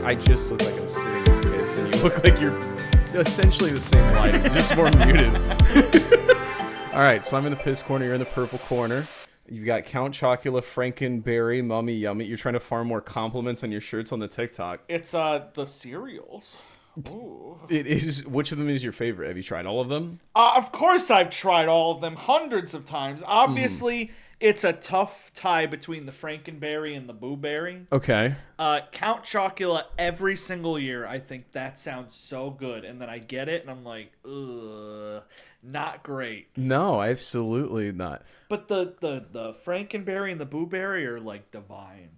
I just look like I'm sitting in piss, and you look like you're essentially the same lighting, just more muted. All right, so I'm in the piss corner. You're in the purple corner. You've got Count Chocula, Frankenberry, Mummy Yummy. You're trying to farm more compliments on your shirts on the TikTok. It's the cereals. Ooh. It is. Which of them is your favorite? Have you tried all of them? Of course I've tried all of them hundreds of times. Obviously, it's a tough tie between the Frankenberry and the Booberry. Okay. Count Chocula every single year. I think that sounds so good. And then I get it and I'm like, ugh, not great. No, absolutely not. But the Frankenberry and the Booberry are like divine.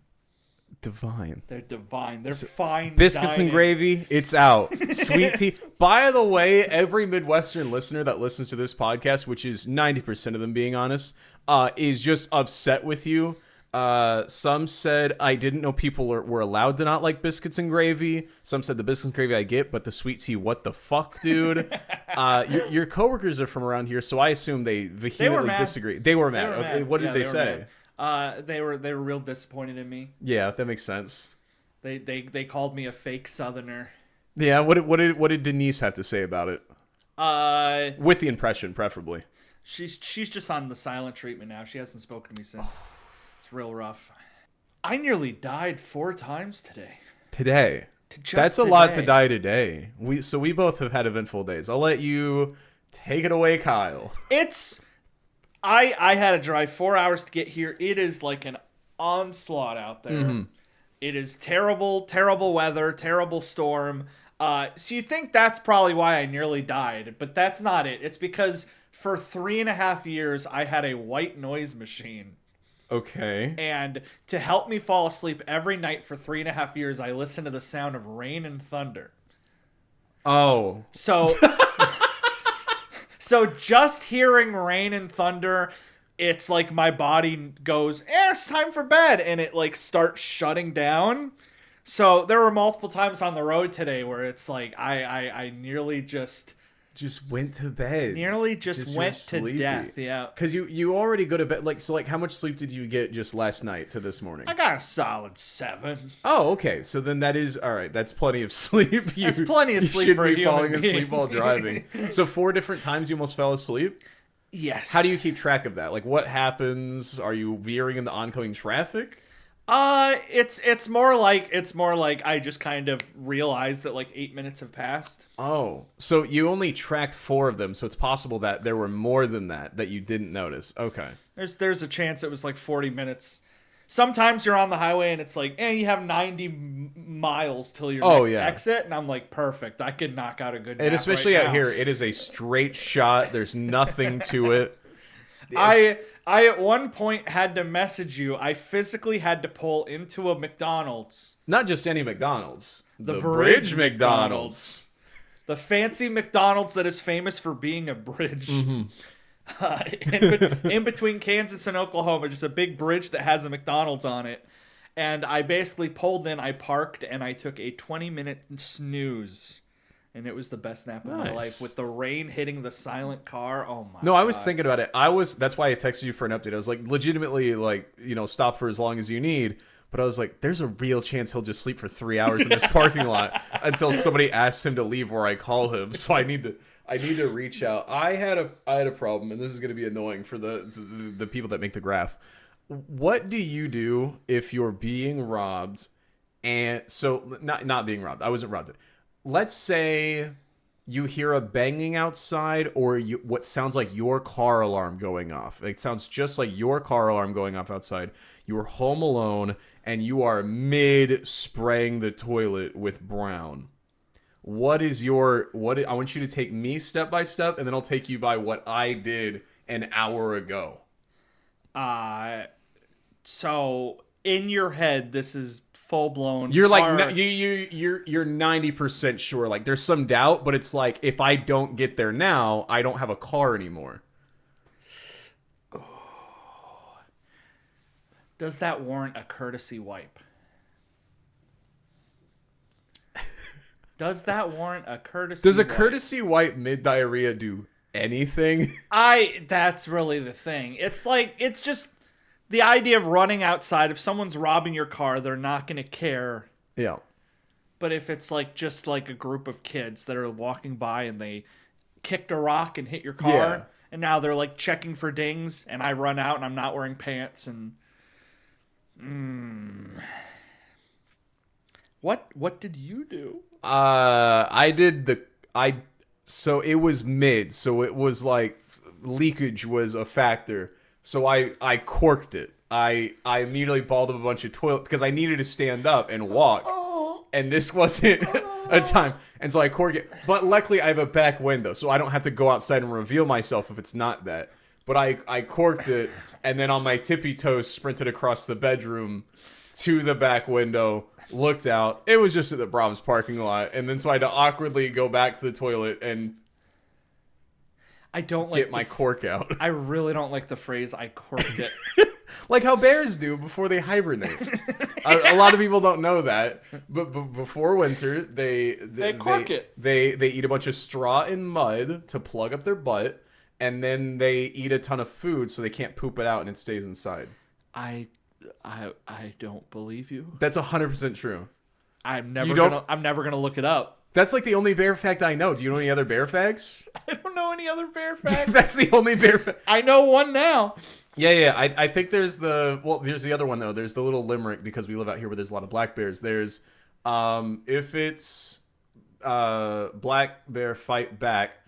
Divine. They're divine. They're fine. Biscuits dining. and gravy, it's out. Sweet tea. By the way, every Midwestern listener that listens to this podcast, which is 90% of them being honest, is just upset with you. Some said, I didn't know people were allowed to not like biscuits and gravy. Some said the biscuits and gravy I get, but the sweet tea, what the fuck, dude? Your coworkers are from around here, so I assume they vehemently disagree. They were mad. Okay, what did they say? They were real disappointed in me. Yeah, that makes sense. They called me a fake Southerner. Yeah, what did Denise have to say about it? With the impression, preferably. She's just on the silent treatment now. She hasn't spoken to me since. It's real rough. I nearly died 4 times today. Today. That's a lot to die today. We both have had eventful days. I'll let you take it away, Kyle. I had to drive 4 hours to get here. It is like an onslaught out there. Mm-hmm. It is terrible, terrible weather, terrible storm. So you'd think that's probably why I nearly died, but that's not it. It's because for 3.5 years, I had a white noise machine. Okay. And to help me fall asleep every night for 3.5 years, I listened to the sound of rain and thunder. Oh. So... So just hearing rain and thunder, it's like my body goes, it's time for bed. And it like starts shutting down. So there were multiple times on the road today where it's like I nearly just went to bed. Nearly just went to death. Yeah. Because you already go to bed. So how much sleep did you get just last night to this morning? I got a solid 7. Oh, okay. So then that is all right. That's plenty of sleep. That's plenty of sleep for a human falling being. asleep while driving. So 4 different times you almost fell asleep? Yes. How do you keep track of that? Like, what happens? Are you veering into oncoming traffic? It's more like I just kind of realized that like 8 minutes have passed. Oh, so you only tracked 4 of them, so it's possible that there were more than that you didn't notice. Okay. There's a chance it was like 40 minutes. Sometimes you're on the highway and it's like, you have 90 miles till your next exit, and I'm like, perfect. I could knock out a good nap. And especially right out now. here, it is a straight shot. There's nothing to it. I at one point had to message you. I physically had to pull into a McDonald's. Not just any McDonald's. The Bridge McDonald's. The fancy McDonald's that is famous for being a bridge. Mm-hmm. In between Kansas and Oklahoma, just a big bridge that has a McDonald's on it. And I basically pulled in, I parked, and I took a 20-minute snooze. And it was the best nap of my life with the rain hitting the silent car. Oh my! No, I was thinking about it. That's why I texted you for an update. I was like, legitimately, like, stop for as long as you need. But I was like, there's a real chance he'll just sleep for 3 hours in this parking lot until somebody asks him to leave or I call him. So I need to reach out. I had a problem, and this is going to be annoying for the people that make the graph. What do you do if you're being robbed? And so not being robbed. I wasn't robbed. Let's say you hear a banging outside or what sounds like your car alarm going off. It sounds just like your car alarm going off outside. You are home alone and you are spraying the toilet with brown. I want you to take me step by step, and then I'll take you by what I did an hour ago. So in your head, this is full blown. You're like you're 90% sure. Like there's some doubt, but it's like if I don't get there now, I don't have a car anymore. Does that warrant a courtesy wipe? Does that warrant a courtesy wipe? Does a courtesy wipe mid-diarrhea do anything? That's really the thing. It's like, it's just the idea of running outside. If someone's robbing your car, they're not going to care. Yeah. But if it's like just like a group of kids that are walking by and they kicked a rock and hit your car, Yeah. and now they're like checking for dings, and I run out and I'm not wearing pants, and what did you do? So it was mid, so it was like leakage was a factor. So I corked it. I immediately balled up a bunch of toilet because I needed to stand up and walk. And this wasn't a time. And so I corked it. But luckily I have a back window, so I don't have to go outside and reveal myself if it's not that. But I corked it, and then on my tippy toes sprinted across the bedroom to the back window, looked out. It was just at the Brahms parking lot. And then so I had to awkwardly go back to the toilet and I don't like get my cork out. I really don't like the phrase "I corked it." Like how bears do before they hibernate. A lot of people don't know that, but before winter, they cork it. They eat a bunch of straw and mud to plug up their butt, and then they eat a ton of food so they can't poop it out and it stays inside. I don't believe you. That's 100% true. I'm never gonna look it up. That's like the only bear fact I know. Do you know any other bear facts? I don't know any other bear facts. That's the only bear fact. I know one now. Yeah. I think there's the other one though. There's the little limerick because we live out here where there's a lot of black bears. There's if it's black bear, fight back.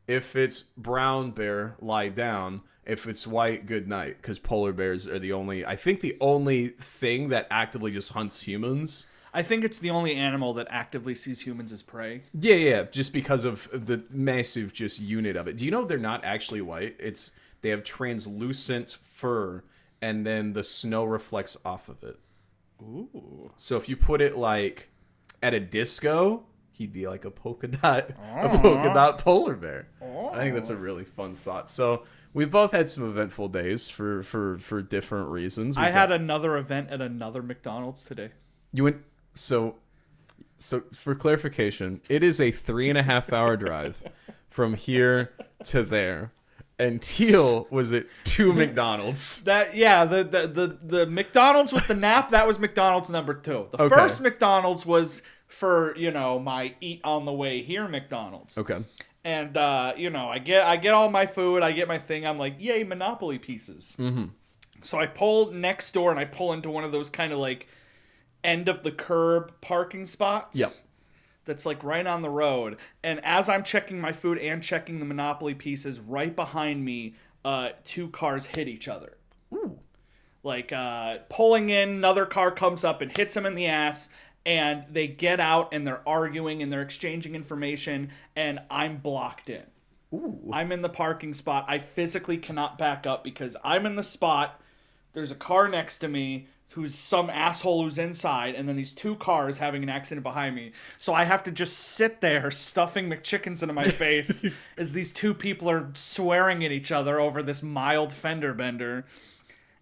If it's brown bear, lie down. If it's white, good night. Because polar bears are the only thing that actively just hunts humans. I think it's the only animal that actively sees humans as prey. Yeah. Just because of the massive just unit of it. Do you know they're not actually white? They have translucent fur, and then the snow reflects off of it. Ooh. So if you put it like at a disco, he'd be like a polka dot polar bear. I think that's a really fun thought. So we've both had some eventful days for different reasons. I had another event at another McDonald's today. You went so for clarification, it is a 3.5 hour drive from here to there. And Teal was at 2 McDonald's. The McDonald's with the nap, that was McDonald's number 2. The Okay. first McDonald's was for, my eat on the way here McDonald's. Okay. And I get all my food, I get my thing, I'm like, yay, Monopoly pieces. Mm-hmm. So I pull next door and I pull into one of those kind of like end of the curb parking spots. Yep. That's like right on the road. And as I'm checking my food and checking the Monopoly pieces, right behind me, 2 cars hit each other. Ooh. Like pulling in, another car comes up and hits them in the ass, and they get out and they're arguing and they're exchanging information, and I'm blocked in. Ooh. I'm in the parking spot. I physically cannot back up because I'm in the spot. There's a car next to me who's some asshole who's inside, and then these 2 cars having an accident behind me. So I have to just sit there stuffing McChickens into my face as these 2 people are swearing at each other over this mild fender bender.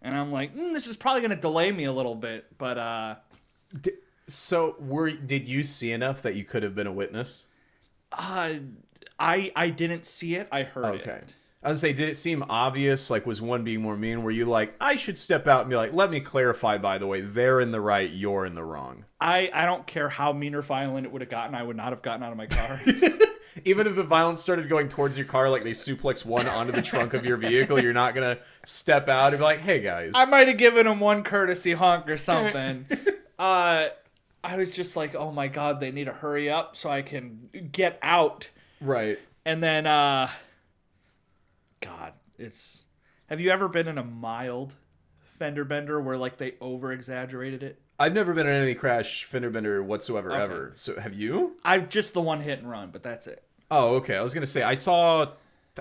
And I'm like, this is probably going to delay me a little bit, but did you see enough that you could have been a witness? I didn't see it. I heard it. I was gonna say, did it seem obvious? Like, was one being more mean? Were you like, I should step out and be like, let me clarify, by the way, they're in the right, you're in the wrong? I don't care how mean or violent it would have gotten. I would not have gotten out of my car. Even if the violence started going towards your car, like they suplex one onto the trunk of your vehicle, you're not going to step out and be like, hey, guys. I might have given them one courtesy honk or something. I was just like, oh, my God, they need to hurry up so I can get out. Right. And then, God, have you ever been in a mild fender bender where, like, they over-exaggerated it? I've never been in any crash fender bender whatsoever, ever. So have you? I've just the one hit and run, but that's it. Oh, okay. I was going to say, I saw,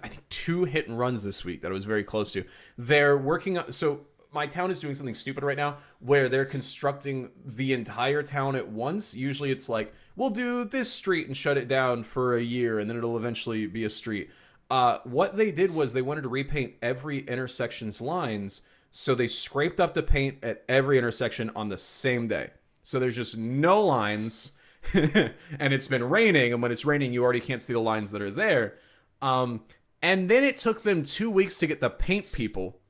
I think, 2 hit and runs this week that I was very close to. They're working on, so my town is doing something stupid right now where they're constructing the entire town at once. Usually it's like, we'll do this street and shut it down for a year, and then it'll eventually be a street. What they did was they wanted to repaint every intersection's lines, so they scraped up the paint at every intersection on the same day. So there's just no lines, and it's been raining, and when it's raining, you already can't see the lines that are there. And then it took them 2 weeks to get the paint people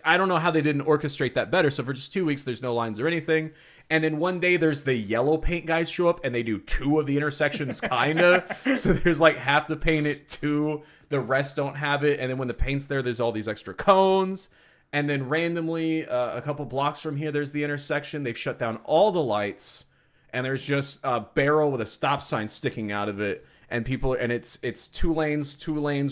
I don't know how they didn't orchestrate that better. So for just 2 weeks, there's no lines or anything. And then one day there's the yellow paint guys show up and they do 2 of the intersections, kinda. So there's like half the paint at 2, the rest don't have it. And then when the paint's there, there's all these extra cones. And then randomly, a couple blocks from here, there's the intersection. They've shut down all the lights, and there's just a barrel with a stop sign sticking out of it. And it's 2 lanes,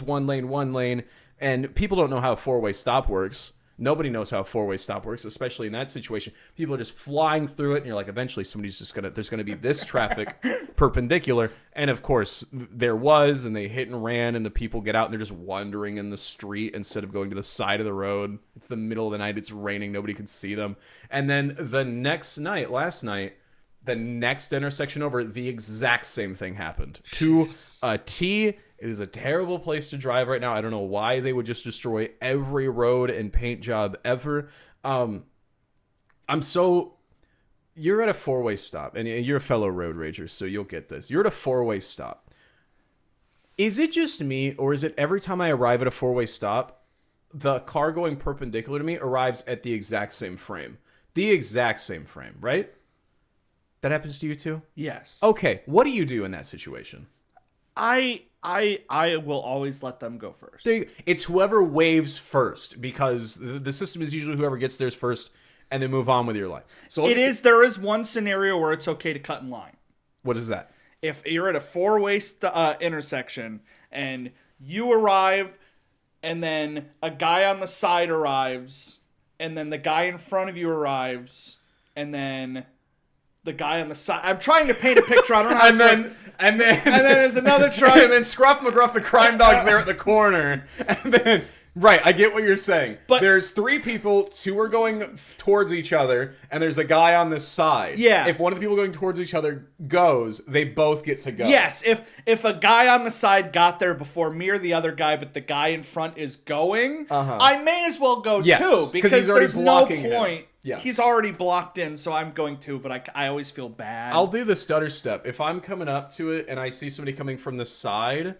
1 lane, 1 lane. And people don't know how a 4-way stop works. Nobody knows how a 4-way stop works, especially in that situation. People are just flying through it, and you're like, eventually there's gonna be this traffic perpendicular. And of course, there was, and they hit and ran, and the people get out, and they're just wandering in the street instead of going to the side of the road. It's the middle of the night, it's raining, nobody can see them. And then the next night, last night, the next intersection over, the exact same thing happened. To a T. It is a terrible place to drive right now. I don't know why they would just destroy every road and paint job ever. You're at a 4-way stop, and you're a fellow road rager, so you'll get this. You're at a 4-way stop. Is it just me, or is it every time I arrive at a 4-way stop, the car going perpendicular to me arrives at the exact same frame? The exact same frame, right? That happens to you too? Yes. Okay, what do you do in that situation? I will always let them go first. It's whoever waves first, because the system is usually whoever gets theirs first, and then move on with your life. So there is one scenario where it's okay to cut in line. What is that? If you're at a 4-way intersection and you arrive, and then a guy on the side arrives, and then the guy in front of you arrives, and then the guy on the side. I'm trying to paint a picture. I don't know how and then there's another try. And then Scruff McGruff, the crime dog's there at the corner. And then, right, I get what you're saying. But there's 3 people, 2 are going towards each other, and there's a guy on the side. Yeah. If one of the people going towards each other goes, they both get to go. Yes, if a guy on the side got there before me or the other guy, but the guy in front is going, I may as well go too, because there's no point. Yes. He's already blocked in, so I'm going to, but I always feel bad. I'll do the stutter step. If I'm coming up to it and I see somebody coming from the side,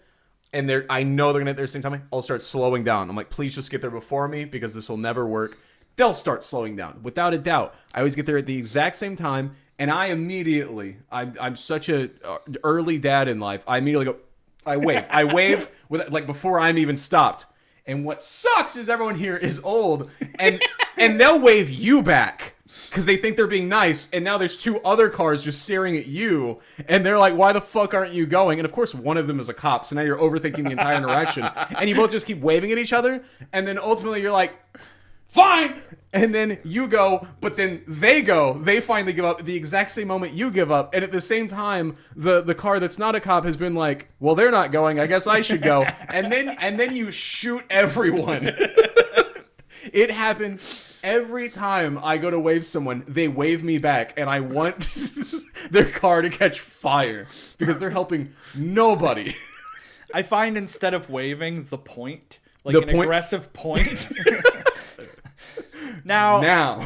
and I know they're going to get there at the same time, I'll start slowing down. I'm like, please just get there before me, because this will never work. They'll start slowing down, without a doubt. I always get there at the exact same time, and I immediately, I'm such a early dad in life, I immediately go, I wave. I wave with, like, before I'm even stopped. And what sucks is everyone here is old, and they'll wave you back because they think they're being nice, and now there's 2 other cars just staring at you, and they're like, why the fuck aren't you going? And of course, one of them is a cop, so now you're overthinking the entire interaction, and you both just keep waving at each other, and then ultimately you're like, fine! And then you go, but then they finally give up at the exact same moment you give up, and at the same time, the car that's not a cop has been like, well, they're not going, I guess I should go, and then you shoot everyone. It happens every time I go to wave someone, they wave me back, and I want their car to catch fire, because they're helping nobody. I find instead of waving, the point, like an aggressive point. Now,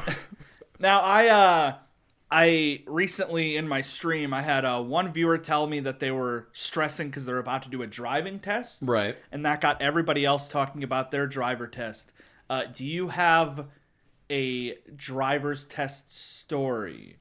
I recently in my stream, I had one viewer tell me that they were stressing because they're about to do a driving test. Right. And that got everybody else talking about their driver test. Do you have a driver's test story?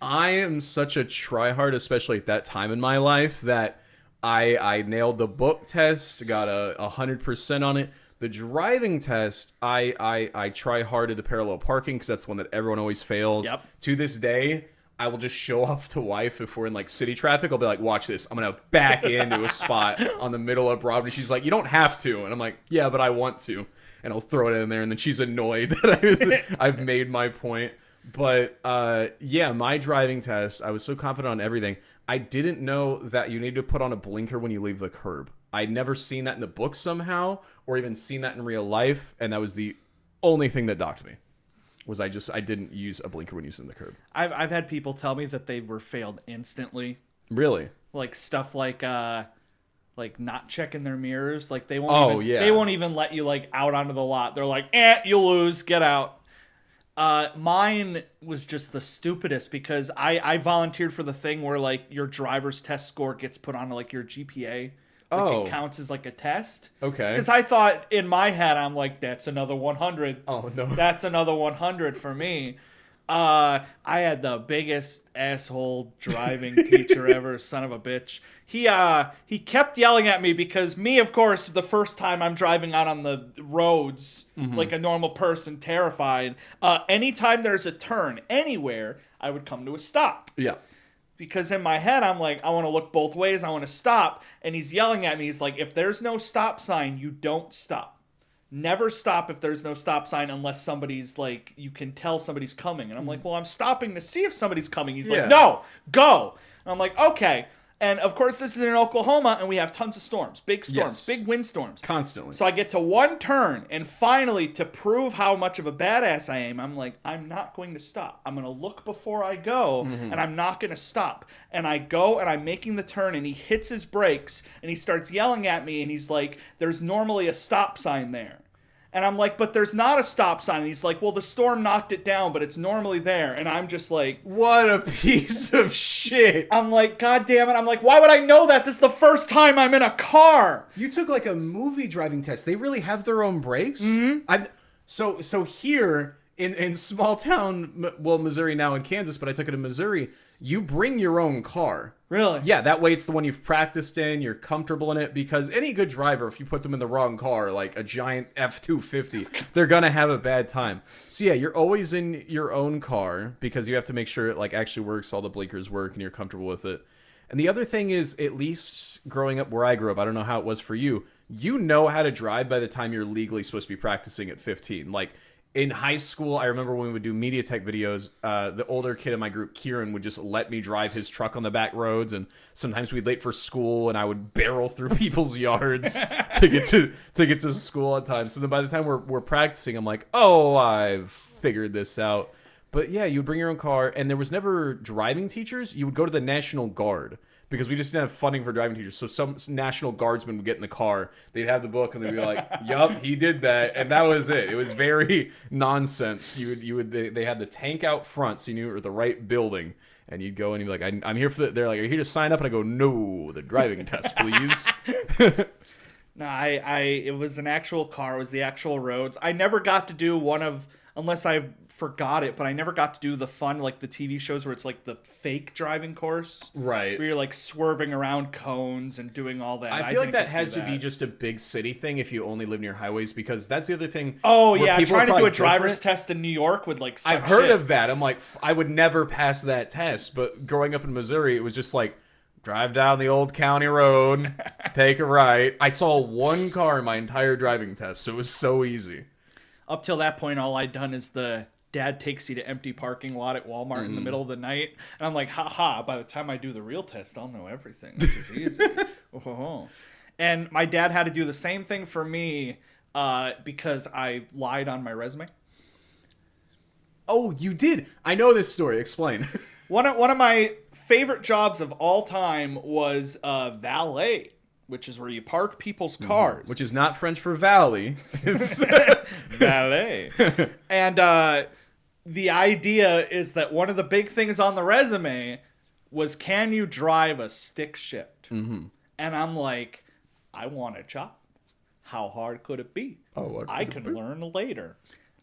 I am such a tryhard, especially at that time in my life, that I nailed the book test, got 100% on it. The driving test, I try hard at the parallel parking because that's one that everyone always fails. Yep. To this day, I will just show off to wife if we're in like city traffic. I'll be like, watch this. I'm going to back into a spot on the middle of Broadway. She's like, you don't have to. And I'm like, yeah, but I want to. And I'll throw it in there. And then she's annoyed that I've made my point. But yeah, my driving test, I was so confident on everything. I didn't know that you need to put on a blinker when you leave the curb. I'd never seen that in the book somehow, or even seen that in real life, and that was the only thing that docked me. Was I didn't use a blinker when using the curb. I've had people tell me that they were failed instantly. Really? Like stuff like not checking their mirrors. Like they won't even let you like out onto the lot. They're like, you'll lose, get out. Mine was just the stupidest because I volunteered for the thing where like your driver's test score gets put on like your GPA. Like Oh. it counts as like a test. Okay. Because I thought in my head, I'm like, that's another 100. Oh, no. That's another 100 for me. I had the biggest asshole driving teacher ever, son of a bitch. He kept yelling at me because me, of course, the first time I'm driving out on the roads like a normal person, terrified. Anytime there's a turn anywhere, I would come to a stop. Yeah. Because in my head, I'm like, I want to look both ways. I want to stop. And he's yelling at me. He's like, if there's no stop sign, you don't stop. Never stop if there's no stop sign unless somebody's like, you can tell somebody's coming. And I'm like, well, I'm stopping to see if somebody's coming. He's like, no, go. And I'm like, okay. And of course, this is in Oklahoma, and we have tons of storms, big windstorms. Constantly. So I get to one turn, and finally, to prove how much of a badass I am, I'm like, I'm not going to stop. I'm going to look before I go, and I'm not going to stop. And I go, and I'm making the turn, and he hits his brakes, and he starts yelling at me, and he's like, there's normally a stop sign there. And I'm like, but there's not a stop sign. And he's like, well, the storm knocked it down, but it's normally there. And I'm just like, what a piece of shit. I'm like, God damn it. I'm like, why would I know that? This is the first time I'm in a car. You took like a movie driving test. They really have their own brakes? So here in small town, well, Missouri now and Kansas, but I took it in Missouri, you bring your own car. Really? Yeah, that way it's the one you've practiced in, you're comfortable in it, because any good driver, if you put them in the wrong car, like a giant F-250, they're gonna have a bad time. So yeah, you're always in your own car, because you have to make sure it like actually works, all the blinkers work, and you're comfortable with it. And the other thing is, at least growing up where I grew up, I don't know how it was for you, you know how to drive by the time you're legally supposed to be practicing at 15. Like, in high school, I remember when we would do media tech videos, the older kid in my group, Kieran, would just let me drive his truck on the back roads, and sometimes we'd late for school, and I would barrel through people's yards to get to school on time. So then by the time we're practicing, I'm like, oh, I've figured this out. But yeah, you would bring your own car, and there was never driving teachers. You would go to the National Guard, because we just didn't have funding for driving teachers. So some National Guardsmen would get in the car, they'd have the book, and they'd be like, yup, he did that. And that was it. It was very nonsense. They had the tank out front, so you knew it was the right building. And you'd go and you'd be like, I'm here for the, they're like, are you here to sign up? And I go, no, the driving test, please. No, it was an actual car. It was the actual roads. I never got to do one of, unless I forgot it, but I never got to do the fun, like the TV shows where it's like the fake driving course. Right. Where you're like swerving around cones and doing all that. I feel like that has to be just a big city thing if you only live near highways, because that's the other thing. Oh, yeah. Trying to do a driver's test in New York would like suck I've heard shit. of that. I'm like, I would never pass that test. But growing up in Missouri, it was just like, drive down the old county road, take a right. I saw one car in my entire driving test, so it was so easy. Up till that point, all I'd done is the dad takes you to empty parking lot at Walmart in the middle of the night. And I'm like, haha, by the time I do the real test, I'll know everything. This is easy. Oh. And my dad had to do the same thing for me because I lied on my resume. Oh, you did? I know this story. Explain. One of my favorite jobs of all time was valet, which is where you park people's cars. Which is not French for valley. It's valet. And the idea is that one of the big things on the resume was, can you drive a stick shift? And I'm like, I want a job. How hard could it be? I can learn later.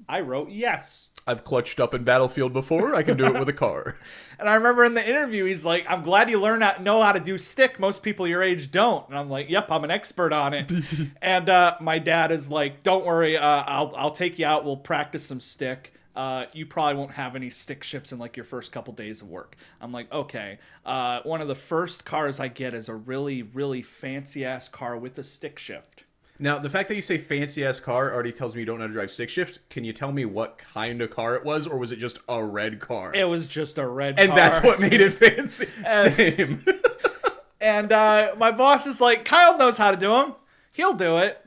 I wrote yes. I've clutched up in Battlefield before. I can do it with a car. And I remember in the interview, he's like, I'm glad you know how to do stick. Most people your age don't. And I'm like, yep, I'm an expert on it. And my dad is like, don't worry, I'll take you out. We'll practice some stick. You probably won't have any stick shifts in like your first couple days of work. I'm like, okay. One of the first cars I get is a really, really fancy ass car with a stick shift. Now, the fact that you say fancy-ass car already tells me you don't know how to drive stick shift. Can you tell me what kind of car it was, or was it just a red car? It was just a red car. And that's what made it fancy. Same. And my boss is like, Kyle knows how to do them. He'll do it.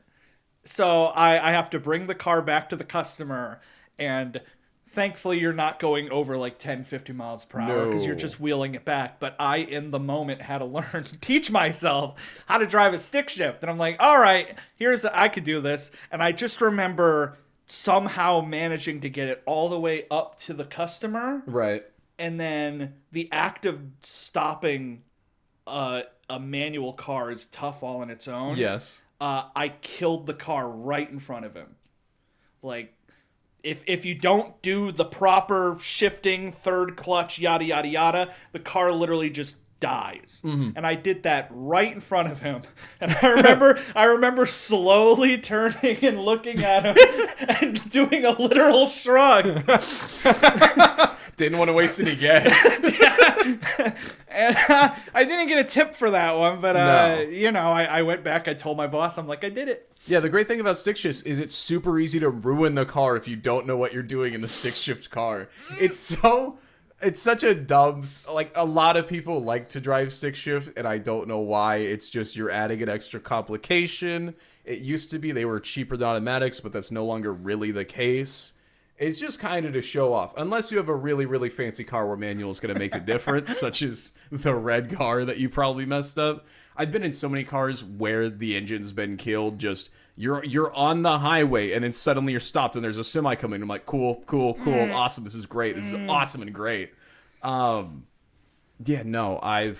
So I have to bring the car back to the customer, and thankfully you're not going over like 10, 50 miles per hour because you're just wheeling it back. But I, in the moment, had to teach myself how to drive a stick shift. And I'm like, all right, I could do this. And I just remember somehow managing to get it all the way up to the customer. Right. And then the act of stopping a manual car is tough all on its own. Yes. I killed the car right in front of him. Like, if you don't do the proper shifting, third clutch, yada yada yada, the car literally just dies. And I did that right in front of him. And I remember slowly turning and looking at him and doing a literal shrug. Didn't want to waste any gas. And I didn't get a tip for that one, but No. I went back, I told my boss, I'm like, I did it. Yeah, the great thing about stick shifts is it's super easy to ruin the car if you don't know what you're doing in the stick shift car. It's such a dumb, like, a lot of people like to drive stick shift, and I don't know why. It's just you're adding an extra complication. It used to be they were cheaper than automatics, but that's no longer really the case. It's just kind of to show off. Unless you have a really, really fancy car where manual is going to make a difference, such as the red car that you probably messed up. I've been in so many cars where the engine's been killed. Just you're on the highway and then suddenly you're stopped and there's a semi coming. I'm like, cool, awesome. This is great. This is awesome and great. Yeah, no,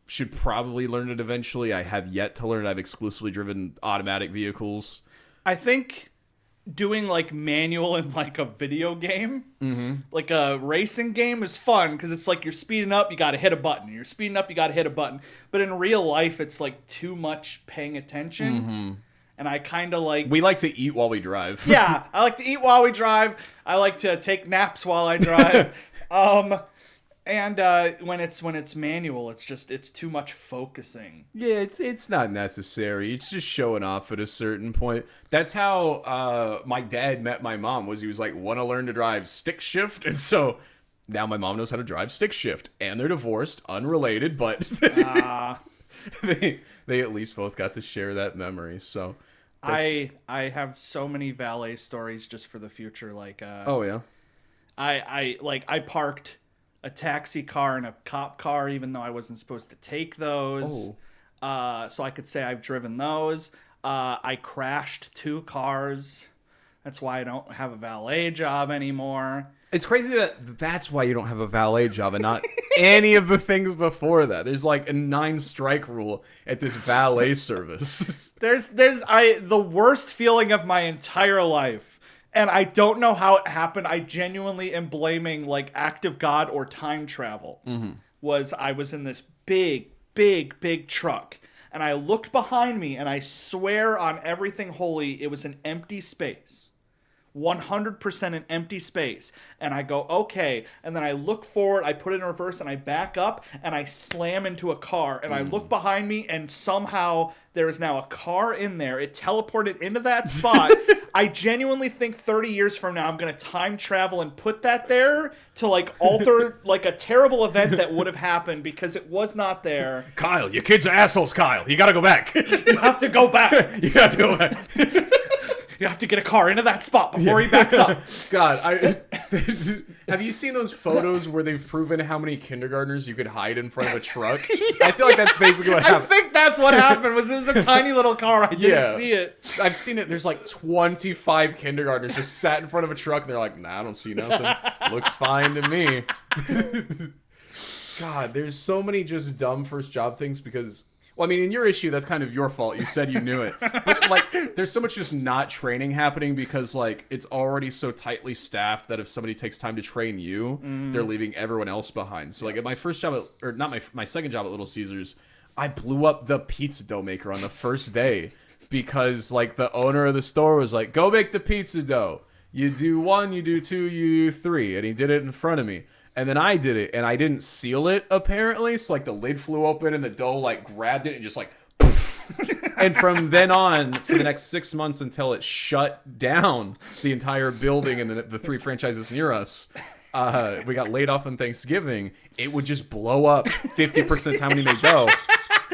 should probably learn it eventually. I have yet to learn it. I've exclusively driven automatic vehicles. I think doing like manual in like a video game, like a racing game, is fun because it's like you're speeding up, you got to hit a button. You're speeding up, you got to hit a button. But in real life, it's like too much paying attention. And I kind of like... We like to eat while we drive. Yeah, I like to eat while we drive. I like to take naps while I drive. And when it's manual, it's too much focusing. Yeah, it's not necessary. It's just showing off at a certain point. That's how my dad met my mom. He was like, want to learn to drive stick shift? And so now my mom knows how to drive stick shift. And they're divorced, unrelated, but they at least both got to share that memory. So I have so many valet stories just for the future. Like oh yeah, I parked a taxi car and a cop car, even though I wasn't supposed to take those. So I could say I've driven those. I crashed 2 cars. That's why I don't have a valet job anymore. It's crazy that's why you don't have a valet job and not any of the things before that. There's like a 9-strike rule at this valet service. There's the worst feeling of my entire life. And I don't know how it happened. I genuinely am blaming like act of God or time travel. I was in this big truck. And I looked behind me and I swear on everything holy, it was an empty space. 100% an empty space. And I go, okay. And then I look forward, I put it in reverse and I back up and I slam into a car. And I look behind me and somehow there is now a car in there. It teleported into that spot. I genuinely think 30 years from now, I'm going to time travel and put that there to like alter like a terrible event that would have happened because it was not there. Kyle, your kids are assholes, Kyle. You got to go back. You have to go back. You have to go back. You have to get a car into that spot before he backs up. God, have you seen those photos where they've proven how many kindergartners you could hide in front of a truck? Yeah. I feel like that's basically what happened. I think that's what happened. It was a tiny little car. I didn't see it. I've seen it. There's like 25 kindergartners just sat in front of a truck, and they're like, "Nah, I don't see nothing. Looks fine to me." God, there's so many just dumb first job things because. Well, I mean, in your issue, that's kind of your fault. You said you knew it. But, like, there's so much just not training happening because, like, it's already so tightly staffed that if somebody takes time to train you, they're leaving everyone else behind. So, like, at my first job, or not my second job at Little Caesars, I blew up the pizza dough maker on the first day because, like, the owner of the store was like, go make the pizza dough. You do 1, you do 2, you do 3. And he did it in front of me. And then I did it, and I didn't seal it, apparently. So, like, the lid flew open, and the dough, like, grabbed it and just, like, poof. And from then on, for the next 6 months until it shut down the entire building and the 3 franchises near us, we got laid off on Thanksgiving, it would just blow up 50% of the time when he made dough.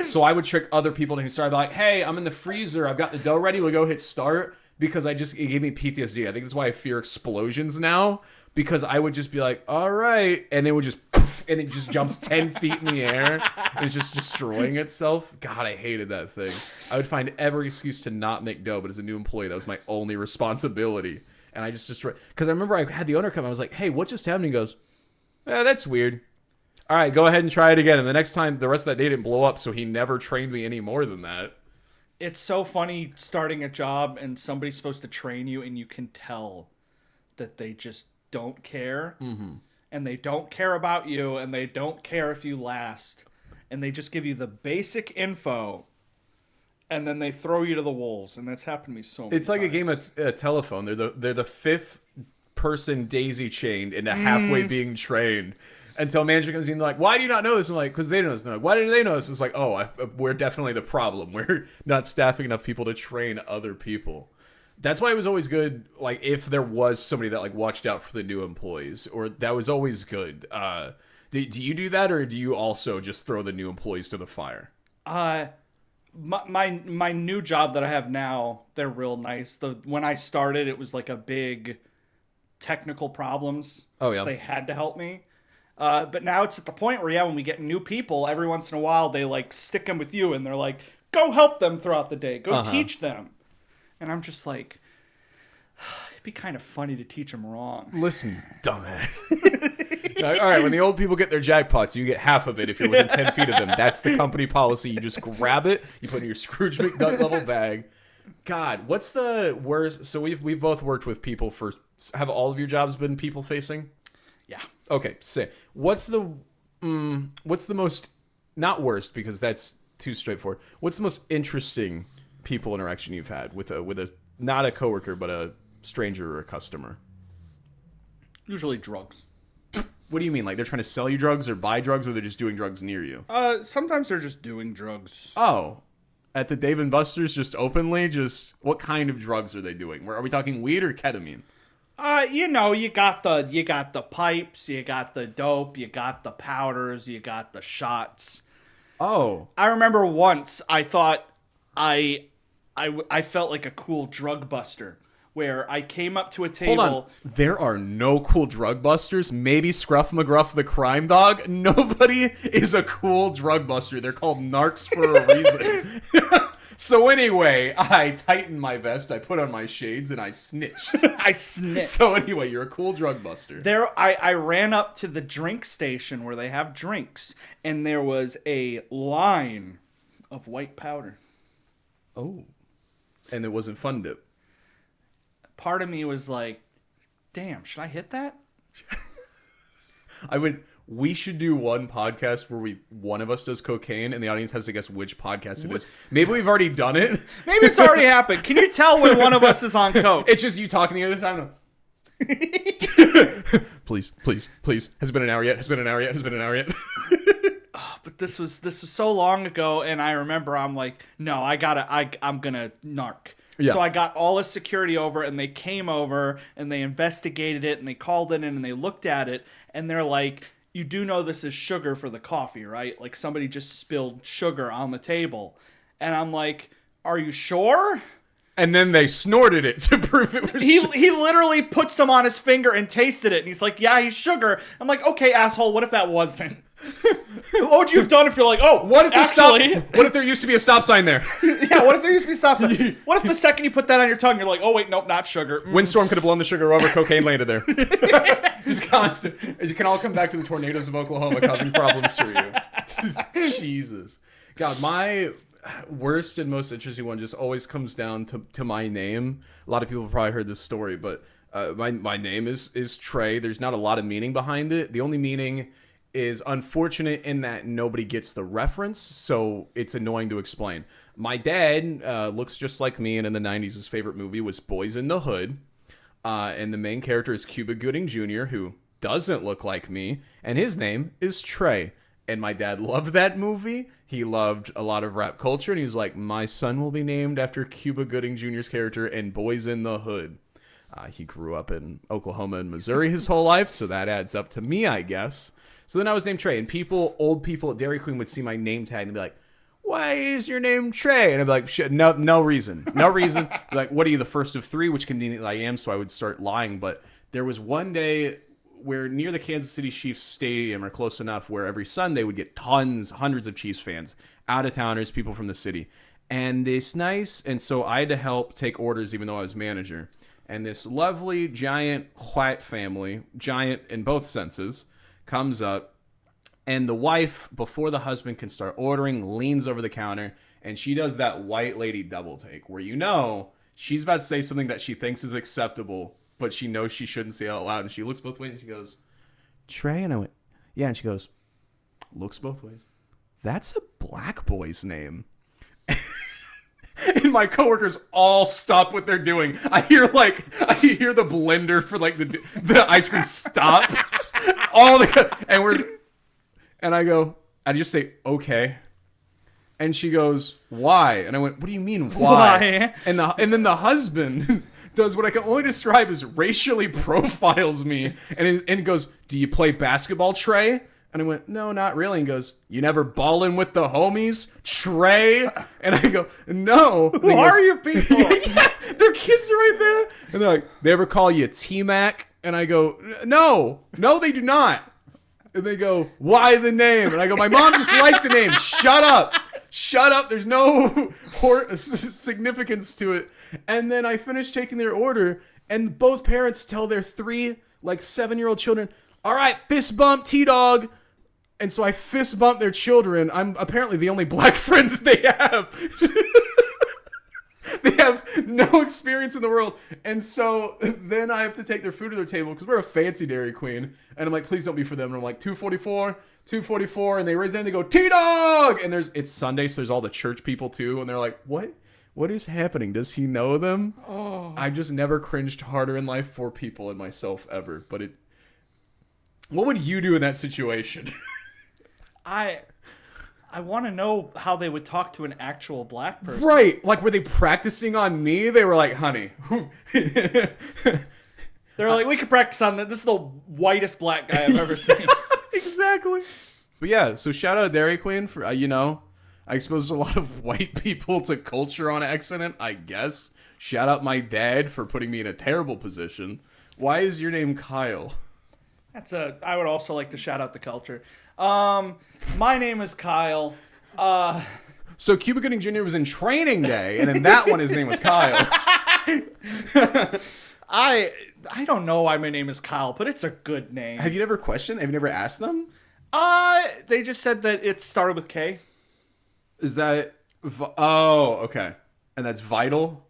So I would trick other people to start like, hey, I'm in the freezer. I've got the dough ready. We'll go hit start. Because it gave me PTSD. I think that's why I fear explosions now. Because I would just be like, all right. And it would just poof, and it just jumps 10 feet in the air. And it's just destroying itself. God, I hated that thing. I would find every excuse to not make dough. But as a new employee, that was my only responsibility. And I just destroyed. Because I remember I had the owner come. I was like, hey, what just happened? He goes, that's weird. all right, go ahead and try it again. And the next time, the rest of that day didn't blow up, so he never trained me any more than that. It's so funny starting a job and somebody's supposed to train you and you can tell that they just don't care. Mm-hmm. And they don't care about you and they don't care if you last. And they just give you the basic info and then they throw you to the wolves. And that's happened to me so many It's like times. a game of telephone. They're the fifth person daisy chained into halfway being trained. Until manager comes in and like, why do you not know this? I'm like, because they don't know this. Like, why do they know this? It's like, oh, we're definitely the problem. We're not staffing enough people to train other people. That's why it was always good, like, if there was somebody that, like, watched out for the new employees. Or that was always good. Do you do that, or do you also just throw the new employees to the fire? My new job that I have now, they're real nice. When I started, it was like a big technical problems. Oh, yeah. So they had to help me. But now it's at the point where, when we get new people, every once in a while, they, like, stick them with you, and they're like, go help them throughout the day. Go teach them. And I'm just like, it'd be kind of funny to teach them wrong. Listen, dumbass. All right, when the old people get their jackpots, you get half of it if you're within 10 feet of them. That's the company policy. You just grab it, you put it in your Scrooge McDuck level bag. God, what's the worst? So we've both worked with people for... Have all of your jobs been people-facing? Yeah. Okay, say what's the most, not worst because that's too straightforward. What's the most interesting people interaction you've had with a not a coworker but a stranger or a customer? Usually drugs. What do you mean? Like they're trying to sell you drugs or buy drugs, or they're just doing drugs near you? Sometimes they're just doing drugs. Oh, at the Dave and Buster's, just openly, just what kind of drugs are they doing? Are we talking weed or ketamine? You got the pipes, you got the dope, you got the powders, you got the shots. Oh, I remember once I thought I felt like a cool drug buster, where I came up to a table. hold on. There are no cool drug busters. Maybe Scruff McGruff the crime dog. Nobody is a cool drug buster. They're called narcs for a reason. So anyway, I tightened my vest, I put on my shades, and I snitched. I snitched. So anyway, you're a cool drug buster. I ran up to the drink station where they have drinks, and there was a line of white powder. Oh. And it wasn't fun dip. Part of me was like, damn, should I hit that? We should do one podcast where one of us does cocaine and the audience has to guess which podcast it is. Maybe we've already done it. Maybe it's already happened. Can you tell when one of us is on coke? It's just you talking the other time. Please. Has it been an hour yet? But this was so long ago, and I remember I'm like, no, I'm gonna narc. Yeah. So I got all the security over, and they came over, and they investigated it, and they called it in, and they looked at it, and they're like, you do know this is sugar for the coffee, right? Like somebody just spilled sugar on the table. And I'm like, are you sure? And then they snorted it to prove it was He literally put some on his finger and tasted it, and he's like, yeah, he's sugar. I'm like, okay, asshole, what if that wasn't? What would you have done if you're like, oh, what if actually... what if there used to be a stop sign there? Yeah, what if there used to be a stop sign? What if the second you put that on your tongue, you're like, oh, wait, nope, not sugar. Windstorm could have blown the sugar over, cocaine landed there. Just constant. You can all come back to the tornadoes of Oklahoma causing problems for you. Jesus. God, my worst and most interesting one just always comes down to my name. A lot of people have probably heard this story, but my name is Tre. There's not a lot of meaning behind it. The only meaning is unfortunate in that nobody gets the reference, so it's annoying to explain. My dad looks just like me, and in the 90s, his favorite movie was Boys in the Hood. And the main character is Cuba Gooding Jr., who doesn't look like me, and his name is Tre. And my dad loved that movie. He loved a lot of rap culture, and he was like, my son will be named after Cuba Gooding Jr.'s character in Boys in the Hood. He grew up in Oklahoma and Missouri his whole life, so that adds up to me, I guess. So then I was named Tre, and old people at Dairy Queen would see my name tag and be like, why is your name Tre? And I'd be like, shit, no reason. No reason. Like, what are you, the first of three? Which conveniently I am, so I would start lying. But there was one day where near the Kansas City Chiefs Stadium, or close enough, where every Sunday would get hundreds of Chiefs fans, out-of-towners, people from the city. And it's nice, and so I had to help take orders even though I was manager. And this lovely, giant, white family, giant in both senses, comes up, And the wife, before the husband can start ordering, leans over the counter, and she does that white lady double take where she's about to say something that she thinks is acceptable, but she knows she shouldn't say out loud. And she looks both ways and she goes, Trey? And I went, yeah. And she goes, looks both ways. That's a black boy's name. And my coworkers all stop what they're doing. I hear the blender for like the ice cream stop. And I just say, okay. And she goes, why? And I went, what do you mean why? And then the husband does what I can only describe as racially profiles me and goes, do you play basketball, Trey? And I went, no, not really. And goes, you never ballin' with the homies, Trey? And I go, no. Who are you people? Yeah, their kids are right there. And they're like, they ever call you T-Mac? And I go, no, they do not. And they go, why the name? And I go, my mom just liked the name. Shut up. There's no significance to it. And then I finished taking their order, and both parents tell their 3 7-year-old children, all right, fist bump, T-Dog. And so I fist bump their children. I'm apparently the only black friend that they have. They have no experience in the world. And so then I have to take their food to their table because we're a fancy Dairy Queen. And I'm like, please don't be for them. And I'm like, 244. And they raise their hand and they go, T-Dog! And it's Sunday, so there's all the church people too. And they're like, what? What is happening? Does he know them? Oh. I've just never cringed harder in life for people and myself ever. But what would you do in that situation? I want to know how they would talk to an actual black person. Right. Like, were they practicing on me? They were like, honey. They're like, we could practice on that. This is the whitest black guy I've ever seen. Exactly. But yeah, so shout out Dairy Queen for, I exposed a lot of white people to culture on accident, I guess. Shout out my dad for putting me in a terrible position. Why is your name Kyle? I would also like to shout out the culture. My name is Kyle. So Cuba Gooding Jr. was in Training Day, and in that one his name was Kyle. I don't know why my name is Kyle, but it's a good name. Have you never questioned? Have you never asked them? They just said that it started with K. Is that... Oh, okay. And that's Vital?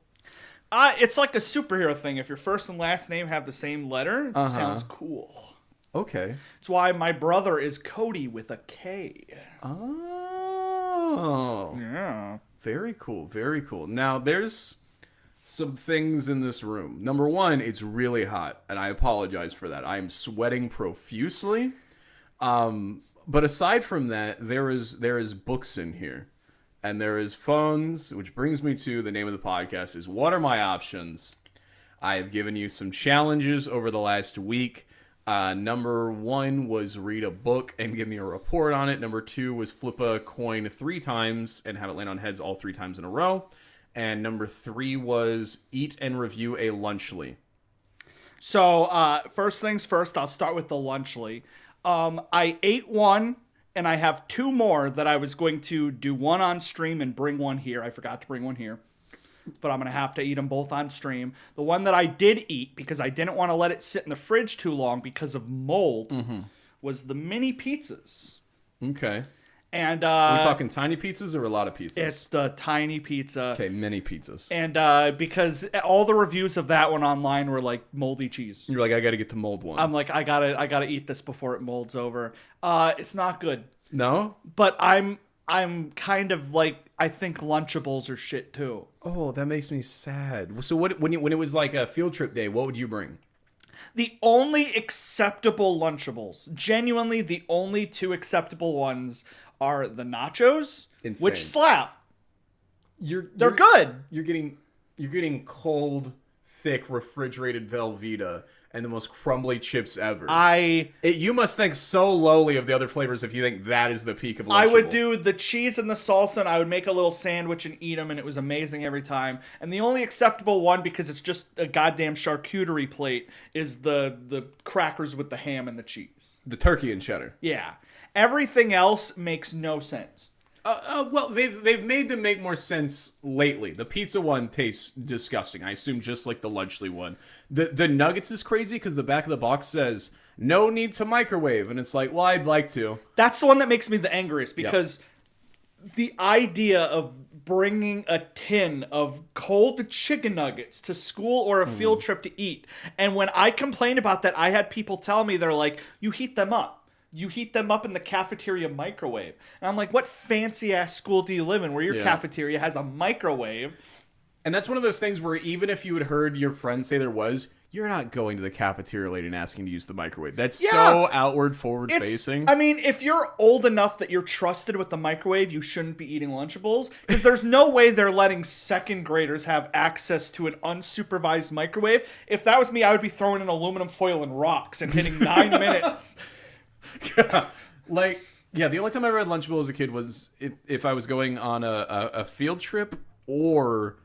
It's like a superhero thing. If your first and last name have the same letter, it sounds cool. Okay. That's why my brother is Cody with a K. Oh. Yeah. Very cool. Very cool. Now, there's some things in this room. Number one, it's really hot, and I apologize for that. I'm sweating profusely. But aside from that, there is books in here. And there is phones, which brings me to the name of the podcast is What Are My Options? I have given you some challenges over the last week. Number 1 was read a book and give me a report on it. Number 2 was flip a coin 3 times and have it land on heads all 3 times in a row. And number 3 was eat and review a lunchly. So first things first, I'll start with the lunchly. I ate one, and I have 2 more that I was going to do one on stream and bring one here. I forgot to bring one here. But I'm going to have to eat them both on stream. The one that I did eat, because I didn't want to let it sit in the fridge too long because of mold, was the mini pizzas. Okay. And are we talking tiny pizzas or a lot of pizzas? It's the tiny pizza. Okay, mini pizzas. And because all the reviews of that one online were like moldy cheese. You're like, I got to get the mold one. I'm like, I gotta eat this before it molds over. It's not good. No? But I'm kind of like, I think Lunchables are shit too. Oh, that makes me sad. So when it was like a field trip day, what would you bring? The only acceptable Lunchables, genuinely the only 2 acceptable ones, are the nachos, which slap. They're good. You're getting cold, thick, refrigerated Velveeta and the most crumbly chips ever. You must think so lowly of the other flavors if you think that is the peak of Lunchable. I would do the cheese and the salsa, and I would make a little sandwich and eat them, and it was amazing every time. And the only acceptable one, because it's just a goddamn charcuterie plate, is the crackers with the ham and the cheese. The turkey and cheddar. Yeah. Everything else makes no sense. Well, they've made them make more sense lately. The pizza one tastes disgusting. I assume just like the Lunchly one. The nuggets is crazy because the back of the box says no need to microwave. And it's like, well, I'd like to. That's the one that makes me the angriest because the idea of bringing a tin of cold chicken nuggets to school or a field trip to eat. And when I complained about that, I had people tell me, they're like, you heat them up. You heat them up in the cafeteria microwave. And I'm like, what fancy ass school do you live in where your cafeteria has a microwave? And that's one of those things where even if you had heard your friend say there was, you're not going to the cafeteria lady and asking to use the microwave. That's so outward, forward facing. I mean, if you're old enough that you're trusted with the microwave, you shouldn't be eating Lunchables. Because there's no way they're letting second graders have access to an unsupervised microwave. If that was me, I would be throwing in aluminum foil and rocks and hitting 9 minutes. Like, yeah, the only time I ever had Lunchable as a kid was if I was going on a field trip, or,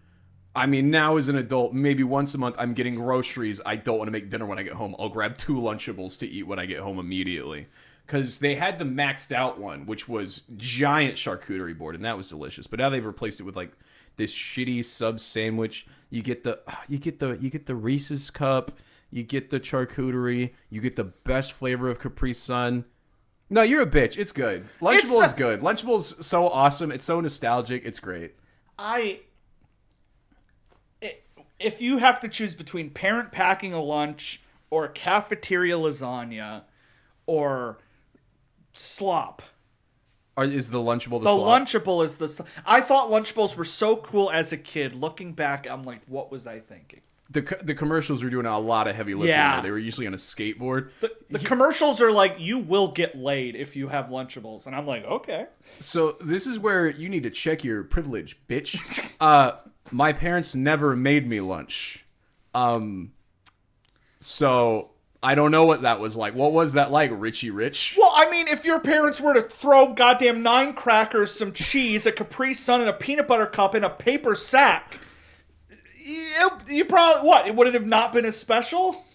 I mean, now as an adult, maybe once a month I'm getting groceries. I don't want to make dinner when I get home. I'll grab 2 Lunchables to eat when I get home immediately. Because they had the maxed out one, which was giant charcuterie board, and that was delicious. But now they've replaced it with like this shitty sub sandwich. You get the Reese's cup. You get the charcuterie. You get the best flavor of Capri Sun. No, you're a bitch. It's good. Lunchable is good. Lunchable's so awesome. It's so nostalgic. It's great. If you have to choose between parent packing a lunch or cafeteria lasagna or slop. Is the Lunchable the slop? Lunchable is the... I thought Lunchables were so cool as a kid. Looking back, I'm like, what was I thinking? The commercials were doing a lot of heavy lifting. Yeah. There. They were usually on a skateboard. The commercials are like, you will get laid if you have Lunchables. And I'm like, okay. So this is where you need to check your privilege, bitch. My parents never made me lunch. So I don't know what that was like. What was that like, Richie Rich? Well, I mean, if your parents were to throw goddamn 9 crackers, some cheese, a Capri Sun, and a peanut butter cup in a paper sack... You probably, what? Would it have not been as special?